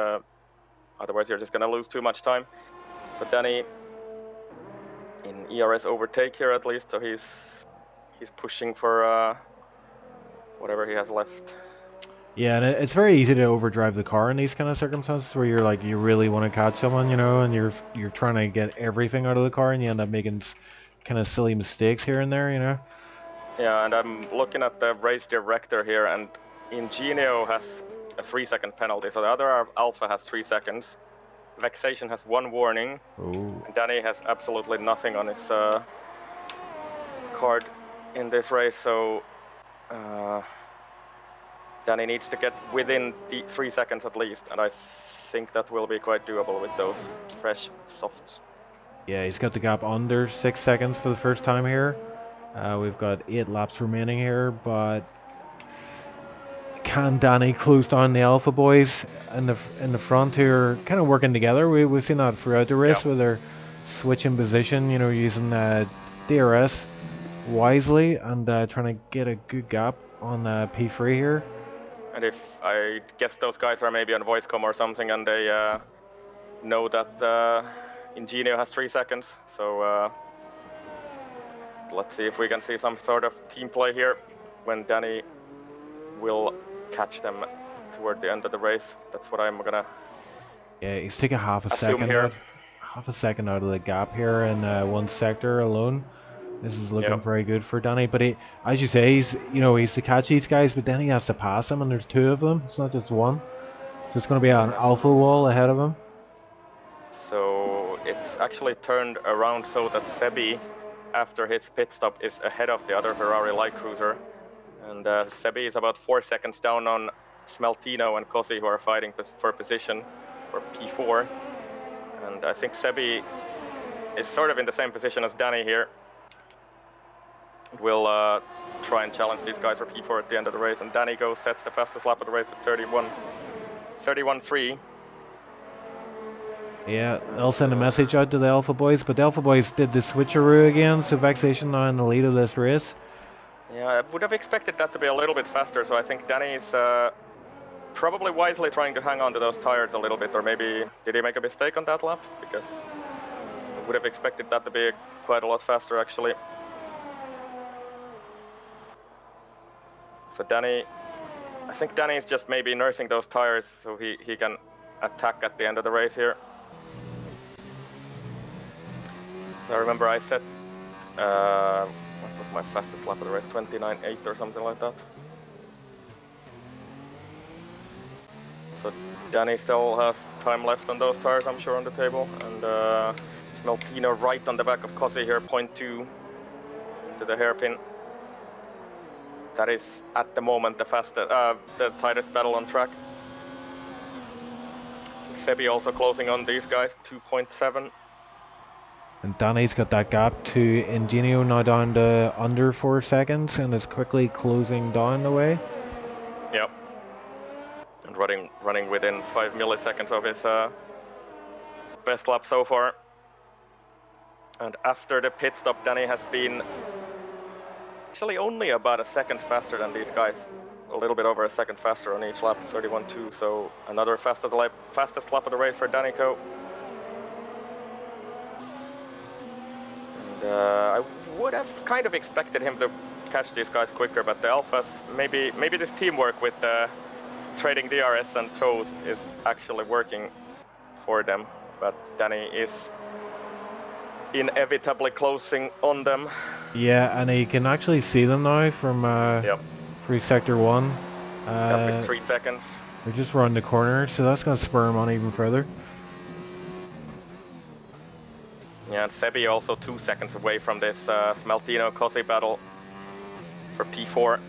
otherwise you're just gonna lose too much time. So Danny in ERS overtake here at least, so he's pushing for whatever he has left. Yeah, and it's very easy to overdrive the car in these kind of circumstances where you're like, you really want to catch someone, you know, and you're trying to get everything out of the car, and you end up making kind of silly mistakes here and there, you know. Yeah, and I'm looking at the race director here, and Ingenio has a 3-second penalty, so the other Alpha has 3 seconds. Vexation has 1 warning, and Danny has absolutely nothing on his card in this race, so Danny needs to get within the 3 seconds at least, and I think that will be quite doable with those fresh softs. Yeah, he's got the gap under 6 seconds for the first time here. We've got 8 laps remaining here, but can Danny close down the Alpha boys in the front who are kind of working together? We've seen that throughout the race where they're switching position, you know, using DRS wisely and trying to get a good gap on P3 here. And if I guess those guys are maybe on voice-com or something, and they know that Ingenio has 3 seconds, so let's see if we can see some sort of team play here when Danny will catch them toward the end of the race. That's what I'm gonna. Yeah, he's taking half a second out of the gap here in one sector alone. This is looking very good for Danny, but as you say, he's to catch these guys, but then he has to pass them, and there's 2 of them. It's not just one. So it's going to be an alpha wall ahead of him. So it's actually turned around so that Sebi, after his pit stop, is ahead of the other Ferrari light cruiser, and Sebi is about 4 seconds down on Smeltino and Cosi, who are fighting for position for P4, and I think Sebi is sort of in the same position as Danny here. We'll try and challenge these guys for P4 at the end of the race, and Danny sets the fastest lap of the race with 31.3. Yeah, they'll send a message out to the Alpha Boys, but the Alpha Boys did the switcheroo again, so Vexation now in the lead of this race. Yeah, I would have expected that to be a little bit faster, so I think Danny is probably wisely trying to hang on to those tires a little bit, or maybe did he make a mistake on that lap? Because I would have expected that to be quite a lot faster actually. So Danny, I think Danny is just maybe nursing those tires so he can attack at the end of the race here. I remember I set, what was my fastest lap of the race, 29.8 or something like that. So Danny still has time left on those tires, I'm sure, on the table. And Smeltino right on the back of Cosi here, 0.2 to the hairpin. That is, at the moment, the tightest battle on track. Sebi also closing on these guys, 2.7. And Danny's got that gap to Ingenio now down to under 4 seconds and is quickly closing down the way. Yep. And running within 5 milliseconds of his best lap so far. And after the pit stop, Danny has been actually only about a second faster than these guys. A little bit over a second faster on each lap, 31.2. So another fastest lap of the race for Danny Co. And I would have kind of expected him to catch these guys quicker, but the Alphas, maybe this teamwork with trading DRS and toes is actually working for them. But Danny is inevitably closing on them. Yeah, and he can actually see them now from Prix Sector 1. With 3 seconds. They're just around the corner, so that's going to spur him on even further. Yeah, and Sebi also 2 seconds away from this Smeltino-Cossi battle for P4.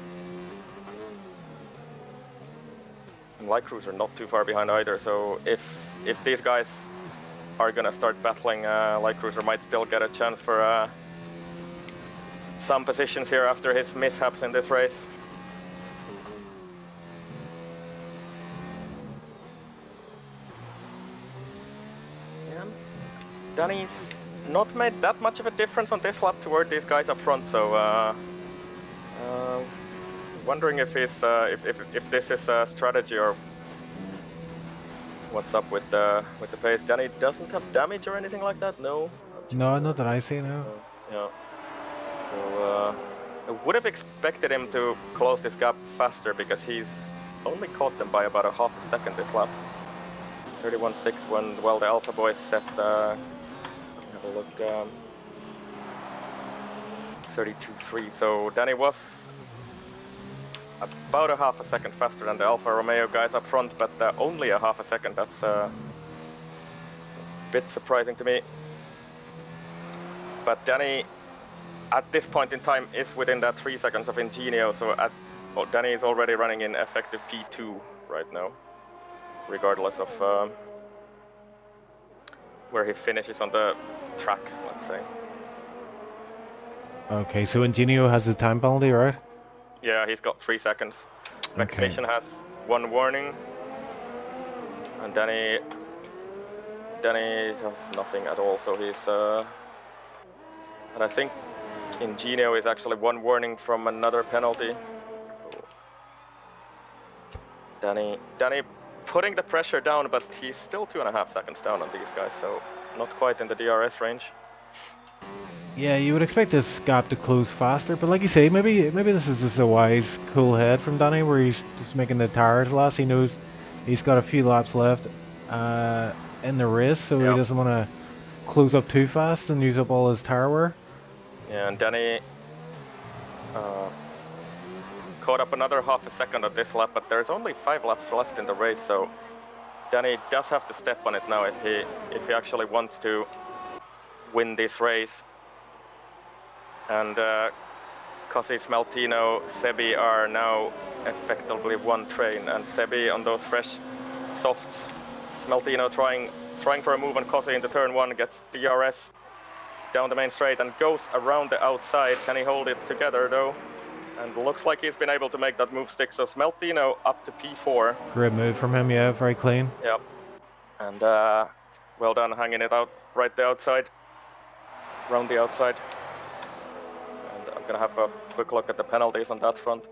And Light Cruiser not too far behind either, so if these guys are gonna start battling, Light Cruiser might still get a chance for some positions here after his mishaps in this race. Yeah. Danny's not made that much of a difference on this lap toward these guys up front, so wondering if he's if this is a strategy or what's up with the pace. Danny doesn't have damage or anything like that. No. No, not that I see. No. Yeah. So I would have expected him to close this gap faster because he's only caught them by about a half a second this lap. 31.6 when the Alpha boys set. Have a look. 32.3. So Danny was about a half a second faster than the Alfa Romeo guys up front, but only a half a second. That's a bit surprising to me. But Danny, at this point in time, is within that 3 seconds of Ingenio, so Danny is already running in effective P2 right now, regardless of where he finishes on the track, let's say. Okay, so Ingenio has a time penalty, right? Yeah, he's got 3 seconds. Max Mission has 1 warning, and Danny has nothing at all. So he's and I think Ingenio is actually 1 warning from another penalty. Danny putting the pressure down, but he's still 2.5 seconds down on these guys, so not quite in the DRS range. Yeah, you would expect this gap to close faster, but like you say, maybe this is just a wise, cool head from Danny, where he's just making the tires last. He knows he's got a few laps left in the race, so he doesn't want to close up too fast and use up all his tire wear. Yeah, and Danny caught up another half a second at this lap, but there's only 5 laps left in the race, so Danny does have to step on it now if he actually wants to win this race. And Cossi, Smeltino, Sebi are now effectively one train, and Sebi on those fresh softs. Smeltino trying for a move on Cossi into turn 1, gets DRS down the main straight and goes around the outside. Can he hold it together though? And looks like he's been able to make that move stick, so Smeltino up to P4. Great move from him, yeah, very clean. Yep. And well done hanging it out right the outside, round the outside. And I'm gonna have a quick look at the penalties on that front.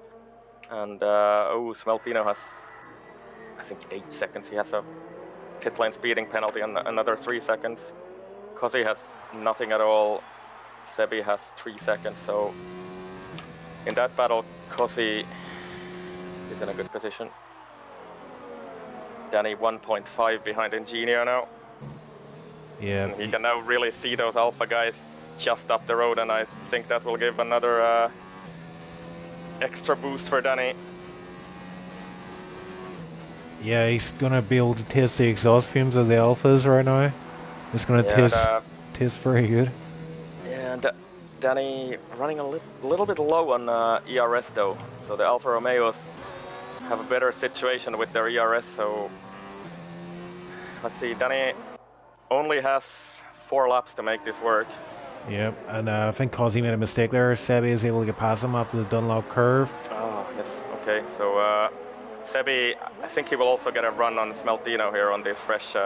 And Smeltino has, I think, 8 seconds. He has a pit lane speeding penalty and another 3 seconds. Cossi has nothing at all. Sebi has 3 seconds, so in that battle, Cossi is in a good position. Danny 1.5 behind Ingenio now. Yeah. And he can now really see those Alpha guys just up the road, and I think that will give another extra boost for Danny. Yeah, he's gonna be able to taste the exhaust fumes of the Alphas right now. It's gonna taste very good. Yeah, and Danny running a little bit low on ERS though, so the Alfa Romeos have a better situation with their ERS, so let's see, Danny only has 4 laps to make this work. Yep, and I think Cosy made a mistake there. Sebi is able to get past him after the Dunlop curve. Oh, yes, okay, so Sebi, I think he will also get a run on Smeltino here on these fresh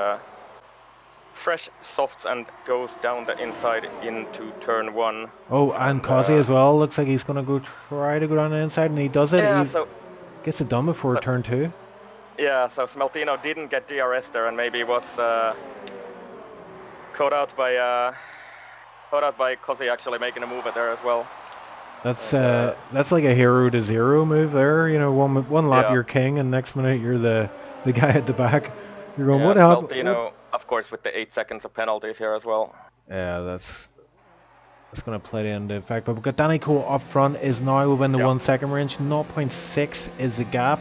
softs and goes down the inside into turn 1. Oh, and Cosy as well. Looks like he's going to try to go down the inside, and he does it. Yeah, He gets it done before turn 2. Yeah, so Smeltino didn't get DRS there, and maybe was caught out by Cosy actually making a move at there as well. That's like a hero to zero move there. You know, one lap you're king, and next minute you're the guy at the back. You're going, what happened? Smeltino, of course, with the 8 seconds of penalties here as well. Yeah, that's going to play into effect. But we've got Danny Cole up front, is now within the 1 second range. 0.6 is the gap.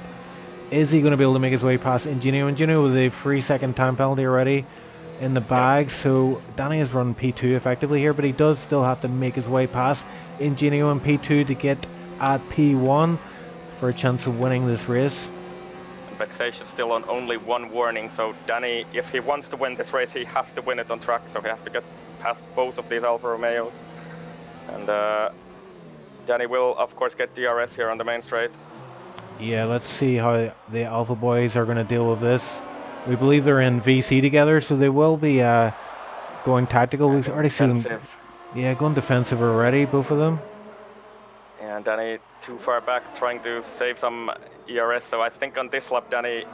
Is he going to be able to make his way past Ingenio? Ingenio with a 3-second time penalty already in the bag, so Danny has run P2 effectively here, but he does still have to make his way past Ingenio in P2 to get at P1 for a chance of winning this race. Vexation still on only 1 warning, so Danny, if he wants to win this race, he has to win it on track, so he has to get past both of these Alfa Romeos. And Danny will, of course, get DRS here on the main straight. Yeah, let's see how the Alpha Boys are going to deal with this. We believe they're in VC together, so they will be going tactical. We've already seen them, going defensive already, both of them. And Danny too far back, trying to save some ERS. So I think on this lap, Danny's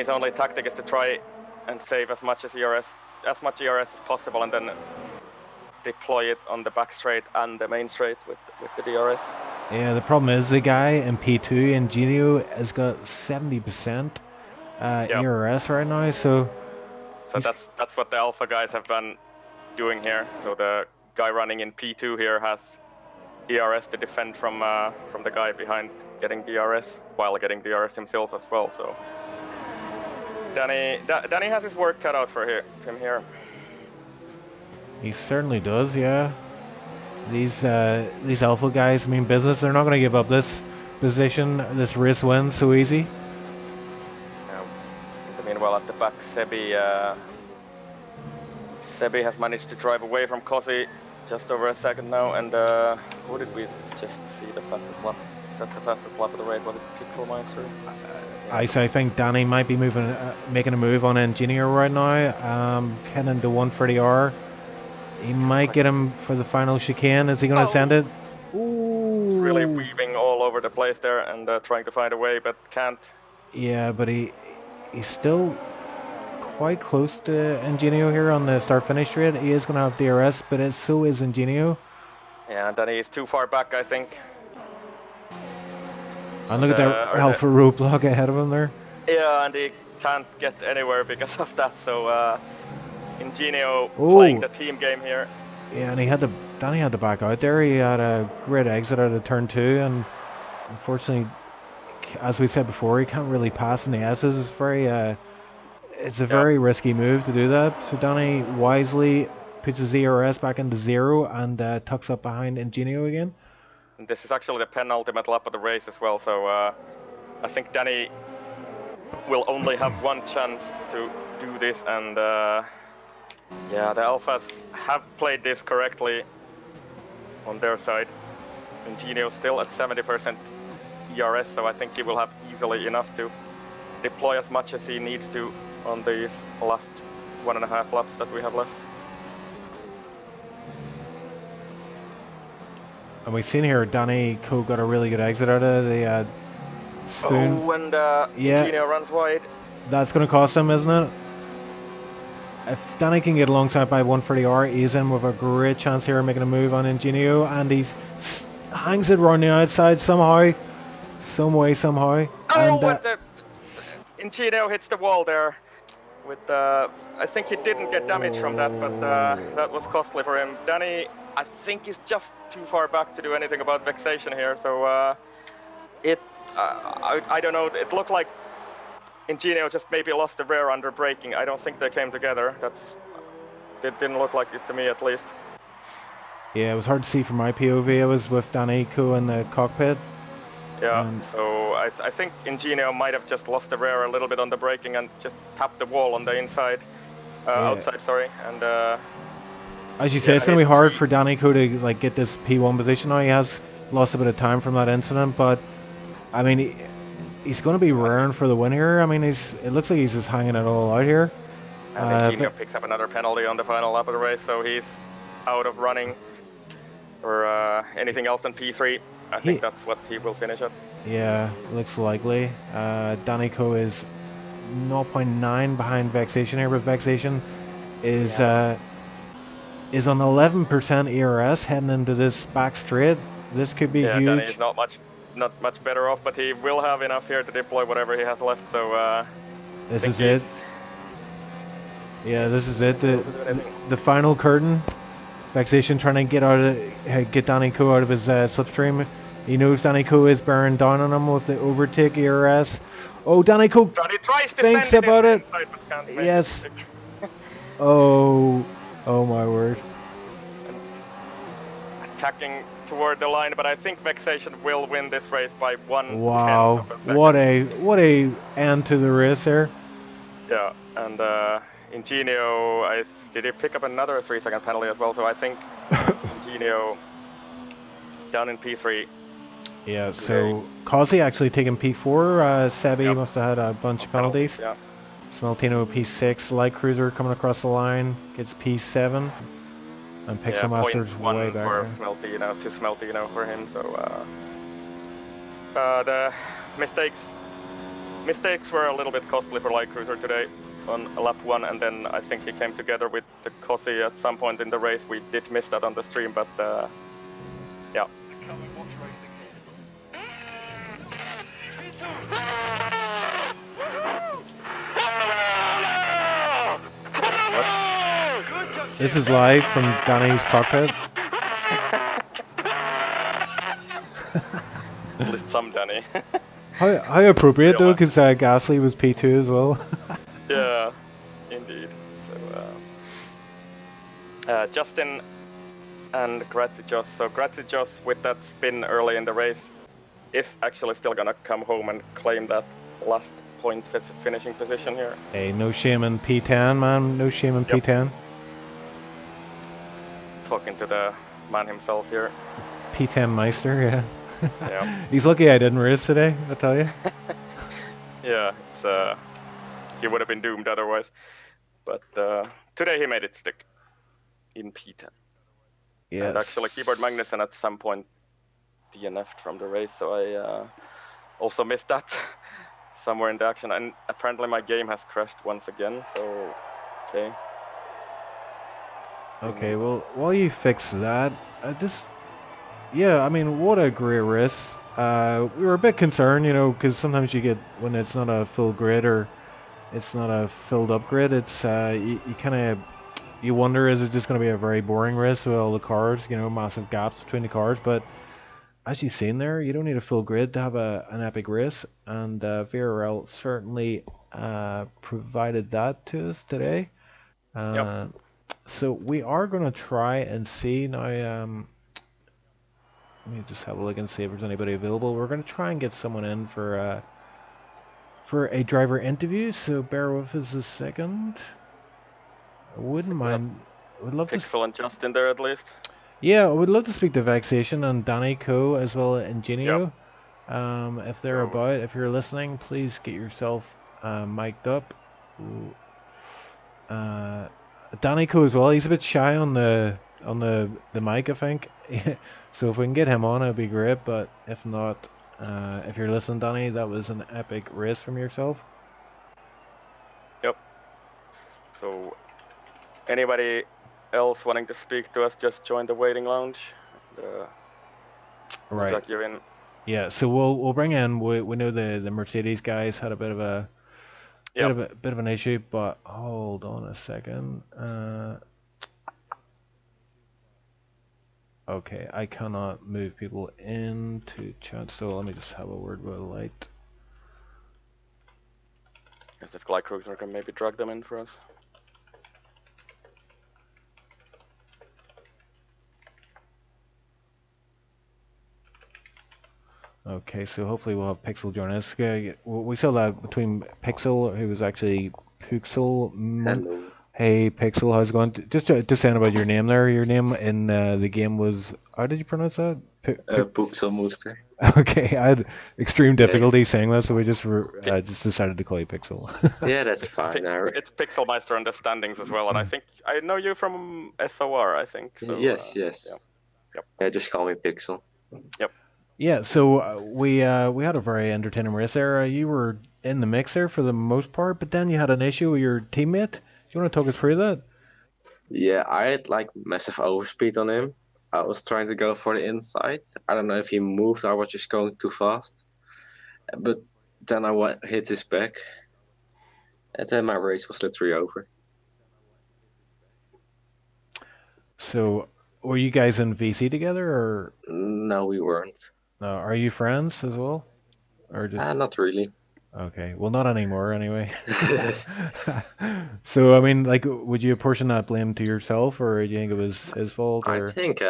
only tactic is to try and save as much ERS as possible, and then deploy it on the back straight and the main straight with the DRS. Yeah, the problem is the guy in P2, Ingenio, has got 70% ERS right now, so that's what the Alpha guys have been doing here. So the guy running in P2 here has ERS to defend from the guy behind getting DRS, while getting DRS himself as well. So Danny has his work cut out for him here. He certainly does, yeah. These Alpha guys mean business. They're not going to give up this position, this race win so easy. Meanwhile, at the back, Sebi has managed to drive away from Cosy just over a second now. And who did we just see the fastest lap? Is that the fastest lap of the race? Was it Pixelmeister? I think Danny might be making a move on Engineer right now. Heading into 130R. He might get him for the final chicane. Is he going to send it? Ooh. He's really weaving all over the place there and trying to find a way, but can't. Yeah, but he's still quite close to Ingenio here on the start-finish straight. He is going to have DRS, but so is Ingenio. Yeah, and Danny is too far back, I think. And look at that Alpha roadblock ahead of him there. Yeah, and he can't get anywhere because of that, so Ingenio playing the team game here. Yeah, and Danny had to back out there. He had a great exit out of turn 2, and unfortunately, as we said before, he can't really pass in the S's. It's a very risky move to do that. So Danny wisely puts his ERS back into 0 and tucks up behind Ingenio again. And this is actually the penultimate lap of the race as well, so I think Danny will only have one chance to do this, and yeah, the Alphas have played this correctly on their side. Ingenio still at 70% ERS, so I think he will have easily enough to deploy as much as he needs to on these last 1.5 laps that we have left. And we've seen here Danny Coe got a really good exit out of the spoon. Oh, and Ingenio runs wide. That's going to cost him, isn't it? If Danny can get alongside by 130R, he's in with a great chance here of making a move on Ingenio, and he's hangs it around the outside somehow, some way, somehow. Oh, and Ingenio hits the wall there. With I think he didn't get damage from that, but that was costly for him. Danny, I think, is just too far back to do anything about vexation here. So I don't know. It looked like Ingenio just maybe lost the rear under braking. I don't think they came together. It didn't look like it to me, at least. Yeah, it was hard to see from my POV. I was with Danny Coe in the cockpit. Yeah, And so I think Ingenio might have just lost the rear a little bit on the braking and just tapped the wall on the inside, outside, sorry, and as you say, it's going to be hard for Danico to like get this P1 position now. He has lost a bit of time from that incident, but I mean, he's going to be raring for the win here. I mean, it looks like he's just hanging it all out here. And Ingenio picks up another penalty on the final lap of the race, so he's out of running for anything else than P3. I think that's what he will finish at. Yeah, looks likely. Danico is 0.9 behind Vexation here, but Vexation is on 11% ERS heading into this back straight. This could be huge. Danny is not much better off, but he will have enough here to deploy whatever he has left. So this is it. Yeah, this is it. The final curtain. Vexation trying to get Danico out of his slipstream. He knows Danico is bearing down on him with the overtake ERS. Oh, Danico thinks about it. Yes. Oh my word. Attacking toward the line, but I think Vexation will win this race by 1/10 wow, of a second. what a end to the race there. Yeah, and Ingenio, did he pick up another 3-second penalty as well? So I think Ingenio down in P3. Yeah, so Causey actually taking P4. Sebi must have had a bunch of penalties. Yeah. Smeltino P6. Light Cruiser coming across the line gets P7. And Pixel Master's way back for Smeltino, 2 Smeltino for him. So the mistakes were a little bit costly for Light Cruiser today on lap 1, and then I think he came together with the Cossi at some point in the race. We did miss that on the stream, but yeah. Come and watch racing here. This is live from Danny's cockpit. At least some Danny. How appropriate though, because Gasly was P2 as well. Yeah, indeed. So Justin and Grazijos. So Grazijos, with that spin early in the race, is actually still gonna come home and claim that last point finishing position here. Hey, no shame in P10, man. No shame in P10. Talking to the man himself here. P10 Meister, yeah. Yeah. He's lucky I didn't race today, I tell you. Yeah, it's, he would have been doomed otherwise. But today he made it stick in P10. Yes. And actually Keyboard Magnussen at some point DNF'd from the race, so I also missed that somewhere in the action. And apparently my game has crashed once again, so okay. Okay, well, while you fix that, yeah, I mean, what a great race. We were a bit concerned, you know, because sometimes you get, when it's not a full grid or it's not a filled up grid, it's, you kind of, you wonder, is it just going to be a very boring race with all the cars, you know, massive gaps between the cars, but as you've seen there, you don't need a full grid to have an epic race, and VRL certainly provided that to us today. So we are going to try and see now. Let me just have a look and see if there's anybody available. We're going to try and get someone in for a driver interview. So bear with us a second. I wouldn't mind. Would love Pixel and Justin there at least. Yeah, I would love to speak to Vexation and Danny Co as well as Ingenio. If they're about, if you're listening, please get yourself mic'd up. Danny Co as well. He's a bit shy on the mic, I think. So if we can get him on, it'd be great. But if not, if you're listening, Danny, that was an epic race from yourself. Yep. So anybody else wanting to speak to us, just join the waiting lounge. Right. Drag you in. Yeah. So we'll bring in. We know the Mercedes guys had a bit of a bit of an issue, but hold on a second. Okay, I cannot move people into chat, so let me just have a word with Light. Guess if Glide Cruiser can maybe drag them in for us. Okay, so hopefully we'll have Pixel join us. We saw that between Pixel, who was actually Pixel. Hello. Hey, Pixel, how's it going? Just saying about your name there. Your name in the game was, how did you pronounce that? Pixelmoester. Okay, I had extreme Yeah, difficulty saying that, so we Pi- just decided to call you Pixel. yeah, that's Pi- fine. it's Pixelmeister understandings as well, and I think I know you from SOR. I think so. Yes, Yeah. yes. Yep. Yeah, just call me Pixel. Yep. Yeah, so we had a very entertaining race there. You were in the mix there for the most part, but then you had an issue with your teammate. You want to talk us through that? Yeah, I had like massive overspeed on him. I was trying to go for the inside. I don't know if he moved. I was just going too fast. But then hit his back, and then my race was literally over. So, were you guys in VC together, or No, we weren't. are you friends as well, or just Not really. okay? Well, not anymore, anyway. So, I mean, like, would you apportion that blame to yourself, or do you think it was his fault, I or? think,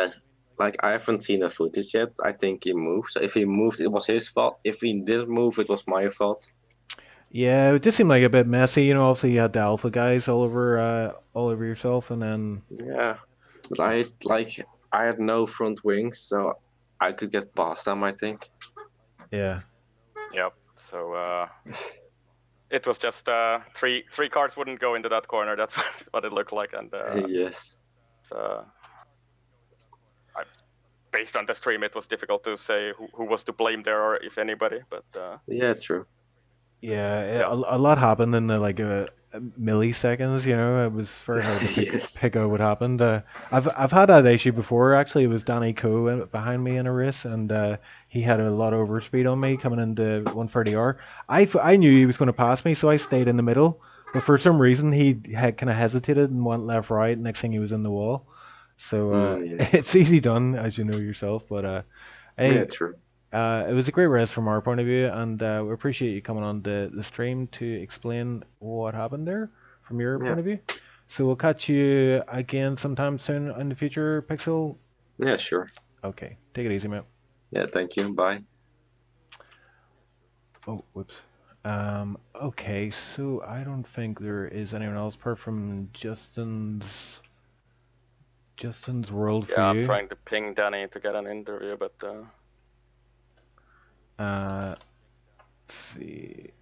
like, I haven't seen the footage yet. I think he moved. So if he moved, it was his fault. If he didn't move, it was my fault. Yeah, it just seemed like a bit messy. Obviously you had the alpha guys all over yourself, and then Yeah, but I had no front wings, so I could get past them. I think. yeah, Yep. So it was just three cars wouldn't go into that corner. That's what it looked like, and Yes. so, based on the stream, it was difficult to say who was to blame there or if anybody. But Yeah, true. yeah, Yeah. a lot happened in milliseconds. It was very hard to Yes. pick out what happened. I've had that issue before. Actually, it was Danny Coe behind me in a race, and he had a lot of overspeed on me coming into 130R. I knew he was going to pass me, so I stayed in the middle. But for some reason, he had kind of hesitated and went left right. Next thing, he was in the wall. So Yeah. it's easy done, as you know yourself. But Yeah, hey, true. it was a great race from our point of view, and we appreciate you coming on the stream to explain what happened there from your Yeah. point of view. So we'll catch you again sometime soon in the future, Pixel. Yeah, sure. Okay, take it easy, mate. Yeah, thank you. Bye. Oh, whoops. Okay, so I don't think there is anyone else apart from Justin's world for yeah, I'm you. trying to ping Danny to get an interview, but Let's see.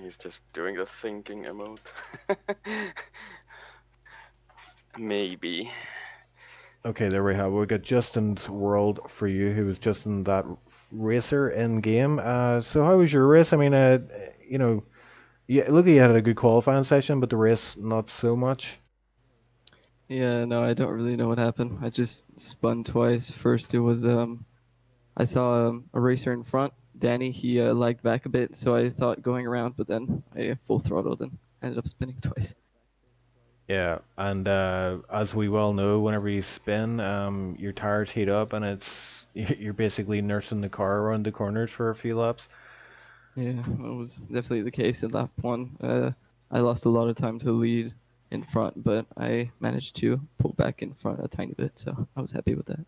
he's just doing the thinking emote. Maybe. Okay, there we have. We got Justin's world for you, who was Justin that racer in game. So how was your race? I mean, yeah, look, you had a good qualifying session, but the race not so much. Yeah, no, I don't really know what happened. I just spun twice. First, it was I saw a racer in front, Danny. He lagged back a bit, so I thought going around, but then I full throttled and ended up spinning twice. Yeah, and as we well know, whenever you spin, your tires heat up, and it's you're basically nursing the car around the corners for a few laps. Yeah, that was definitely the case in lap one. I lost a lot of time to the lead in front, but I managed to pull back in front a tiny bit, so I was happy with that.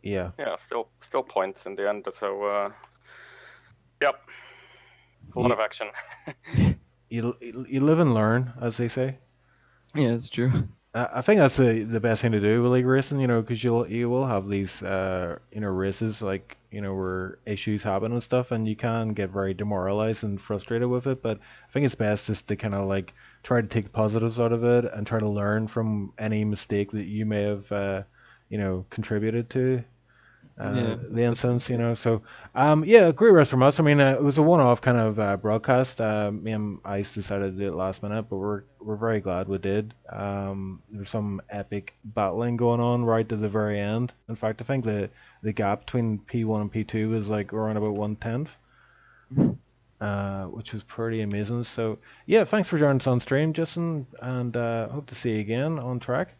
Yeah. Yeah, still points in the end. So yep, a lot of action. You live and learn, as they say. Yeah, it's true. I think that's the best thing to do with league racing, because you will have these races like where issues happen and stuff, and you can get very demoralized and frustrated with it. But I think it's best just to kind of like try to take the positives out of it and try to learn from any mistake that you may have contributed to Yeah, the that's definitely instance, true. So, yeah, great race from us. I mean, it was a one-off kind of broadcast. Me and Ice decided to do it last minute, but we're very glad we did. There's some epic battling going on right to the very end. In fact, I think the gap between P1 and P2 was like around about 1/10, which was pretty amazing. So, yeah, thanks for joining us on stream, Justin, and hope to see you again on track.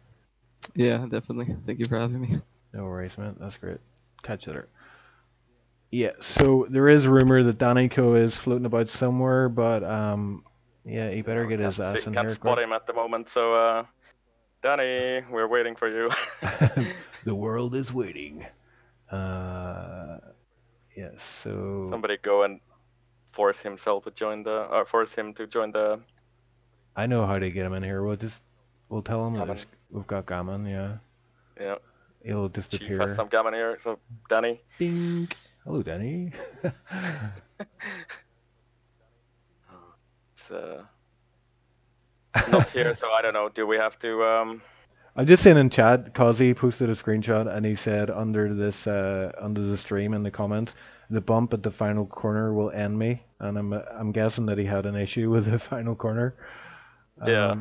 Yeah, definitely. Thank you for having me. No worries, man. That's great. Catch you later. Yeah, so there is a rumor that Danico is floating about somewhere, but yeah, he better get his ass in Can't here spot quick. him at the moment. So Danny, we're waiting for you. The world is waiting. Yes. So Somebody go and force him to join the. I know how to get him in here. We'll tell him that Gammon. we've got Gammon. Yeah. Yeah. He'll Chief has disappear. some gammon here, so Danny. Ding. Hello, Danny. It's not here, so I don't know. Do we have to? I'm just saying in chat, Kazi posted a screenshot and he said under the stream in the comments, the bump at the final corner will end me, and I'm guessing that he had an issue with the final corner. Yeah.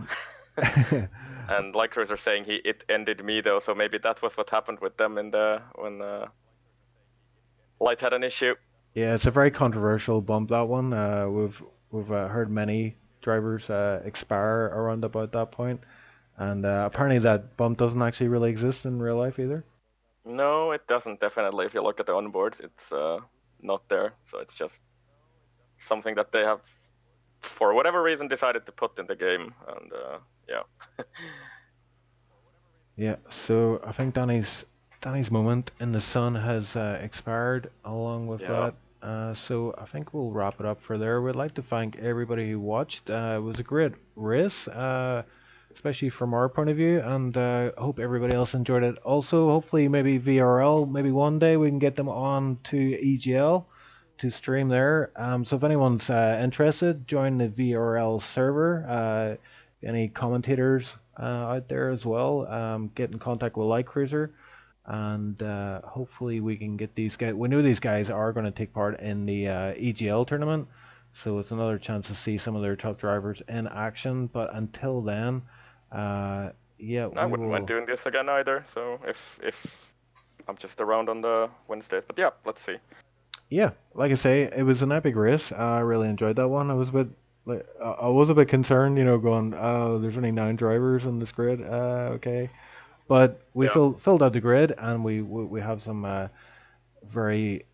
And Likers are saying it ended me though, so maybe that was what happened with them when Light had an issue. Yeah, it's a very controversial bump, that one. We've heard many drivers expire around about that point, and apparently that bump doesn't actually really exist in real life either. No, it doesn't. Definitely, if you look at the onboard, it's not there. So it's just something that they have, for whatever reason, decided to put in the game, and yeah. Yeah, so I think Danny's moment in the sun has expired along with Yeah. that. So I think we'll wrap it up for there. We'd like to thank everybody who watched. It was a great race, especially from our point of view, and I hope everybody else enjoyed it. Also, hopefully, maybe VRL, maybe one day we can get them on to EGL to stream there. So if anyone's interested, join the VRL server. Any commentators out there as well, get in contact with Light Cruiser, and hopefully we can get these guys. We know these guys are going to take part in the EGL tournament, so it's another chance to see some of their top drivers in action. But until then, yeah, I we wouldn't will. mind doing this again either. So if I'm just around on the Wednesdays, but yeah, let's see. Yeah, like I say, it was an epic race. I really enjoyed that one. I was a bit, like, I was a bit concerned, going, oh, there's only 9 drivers on this grid. Okay, but we Yeah. filled out the grid, and we have some very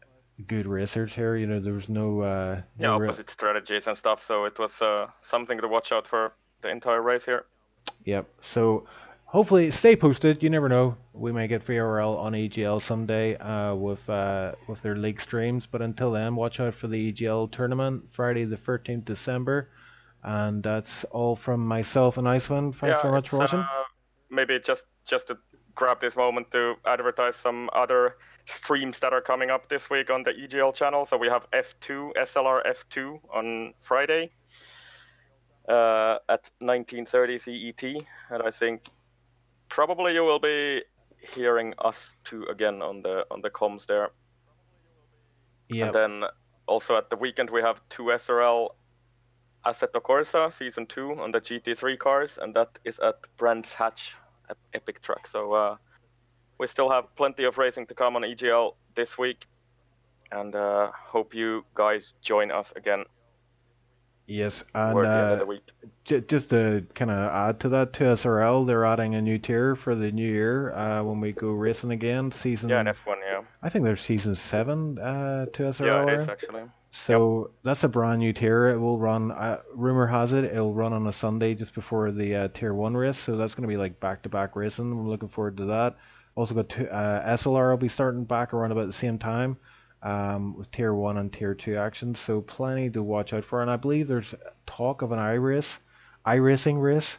good racers here. There was no Yeah, no real. opposite strategies and stuff. So it was something to watch out for the entire race here. Yep. So hopefully stay posted. You never know. We may get VRL on EGL someday with their league streams. But until then, watch out for the EGL tournament Friday the 13th December. And that's all from myself and Icewind. Thanks very much for watching. Maybe just to grab this moment to advertise some other streams that are coming up this week on the EGL channel. So we have F2, SLR F2 on Friday at 19:30 CET, and I think probably you will be hearing us two again on the comms there. Yeah. And then also at the weekend we have 2 SRL Assetto Corsa Season 2 on the GT3 cars, and that is at Brands Hatch at Epic Truck. So we still have plenty of racing to come on EGL this week, and hope you guys join us again Yes, toward the end of the and week. just to kind of add to that, to SRL, they're adding a new tier for the new year when we go racing again. Season. Yeah, in F1, yeah. I think there's season 7 to SRL. Yeah, it is actually. So that's a brand new tier. It will run. Rumor has it it'll run on a Sunday just before the tier 1 race. So that's going to be like back-to-back racing. We're looking forward to that. Also got SLR will be starting back around about the same time. With tier 1 and tier 2 action, so plenty to watch out for. And I believe there's talk of an iRacing race,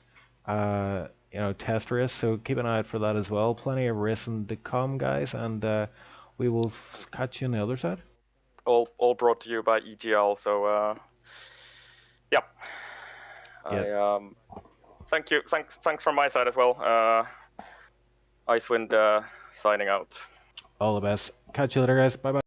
test race. So keep an eye out for that as well. Plenty of racing to come, guys, and we will catch you on the other side. All brought to you by EGL. So yeah. Thank you. Thanks from my side as well. Icewind signing out. All the best. Catch you later, guys. Bye bye.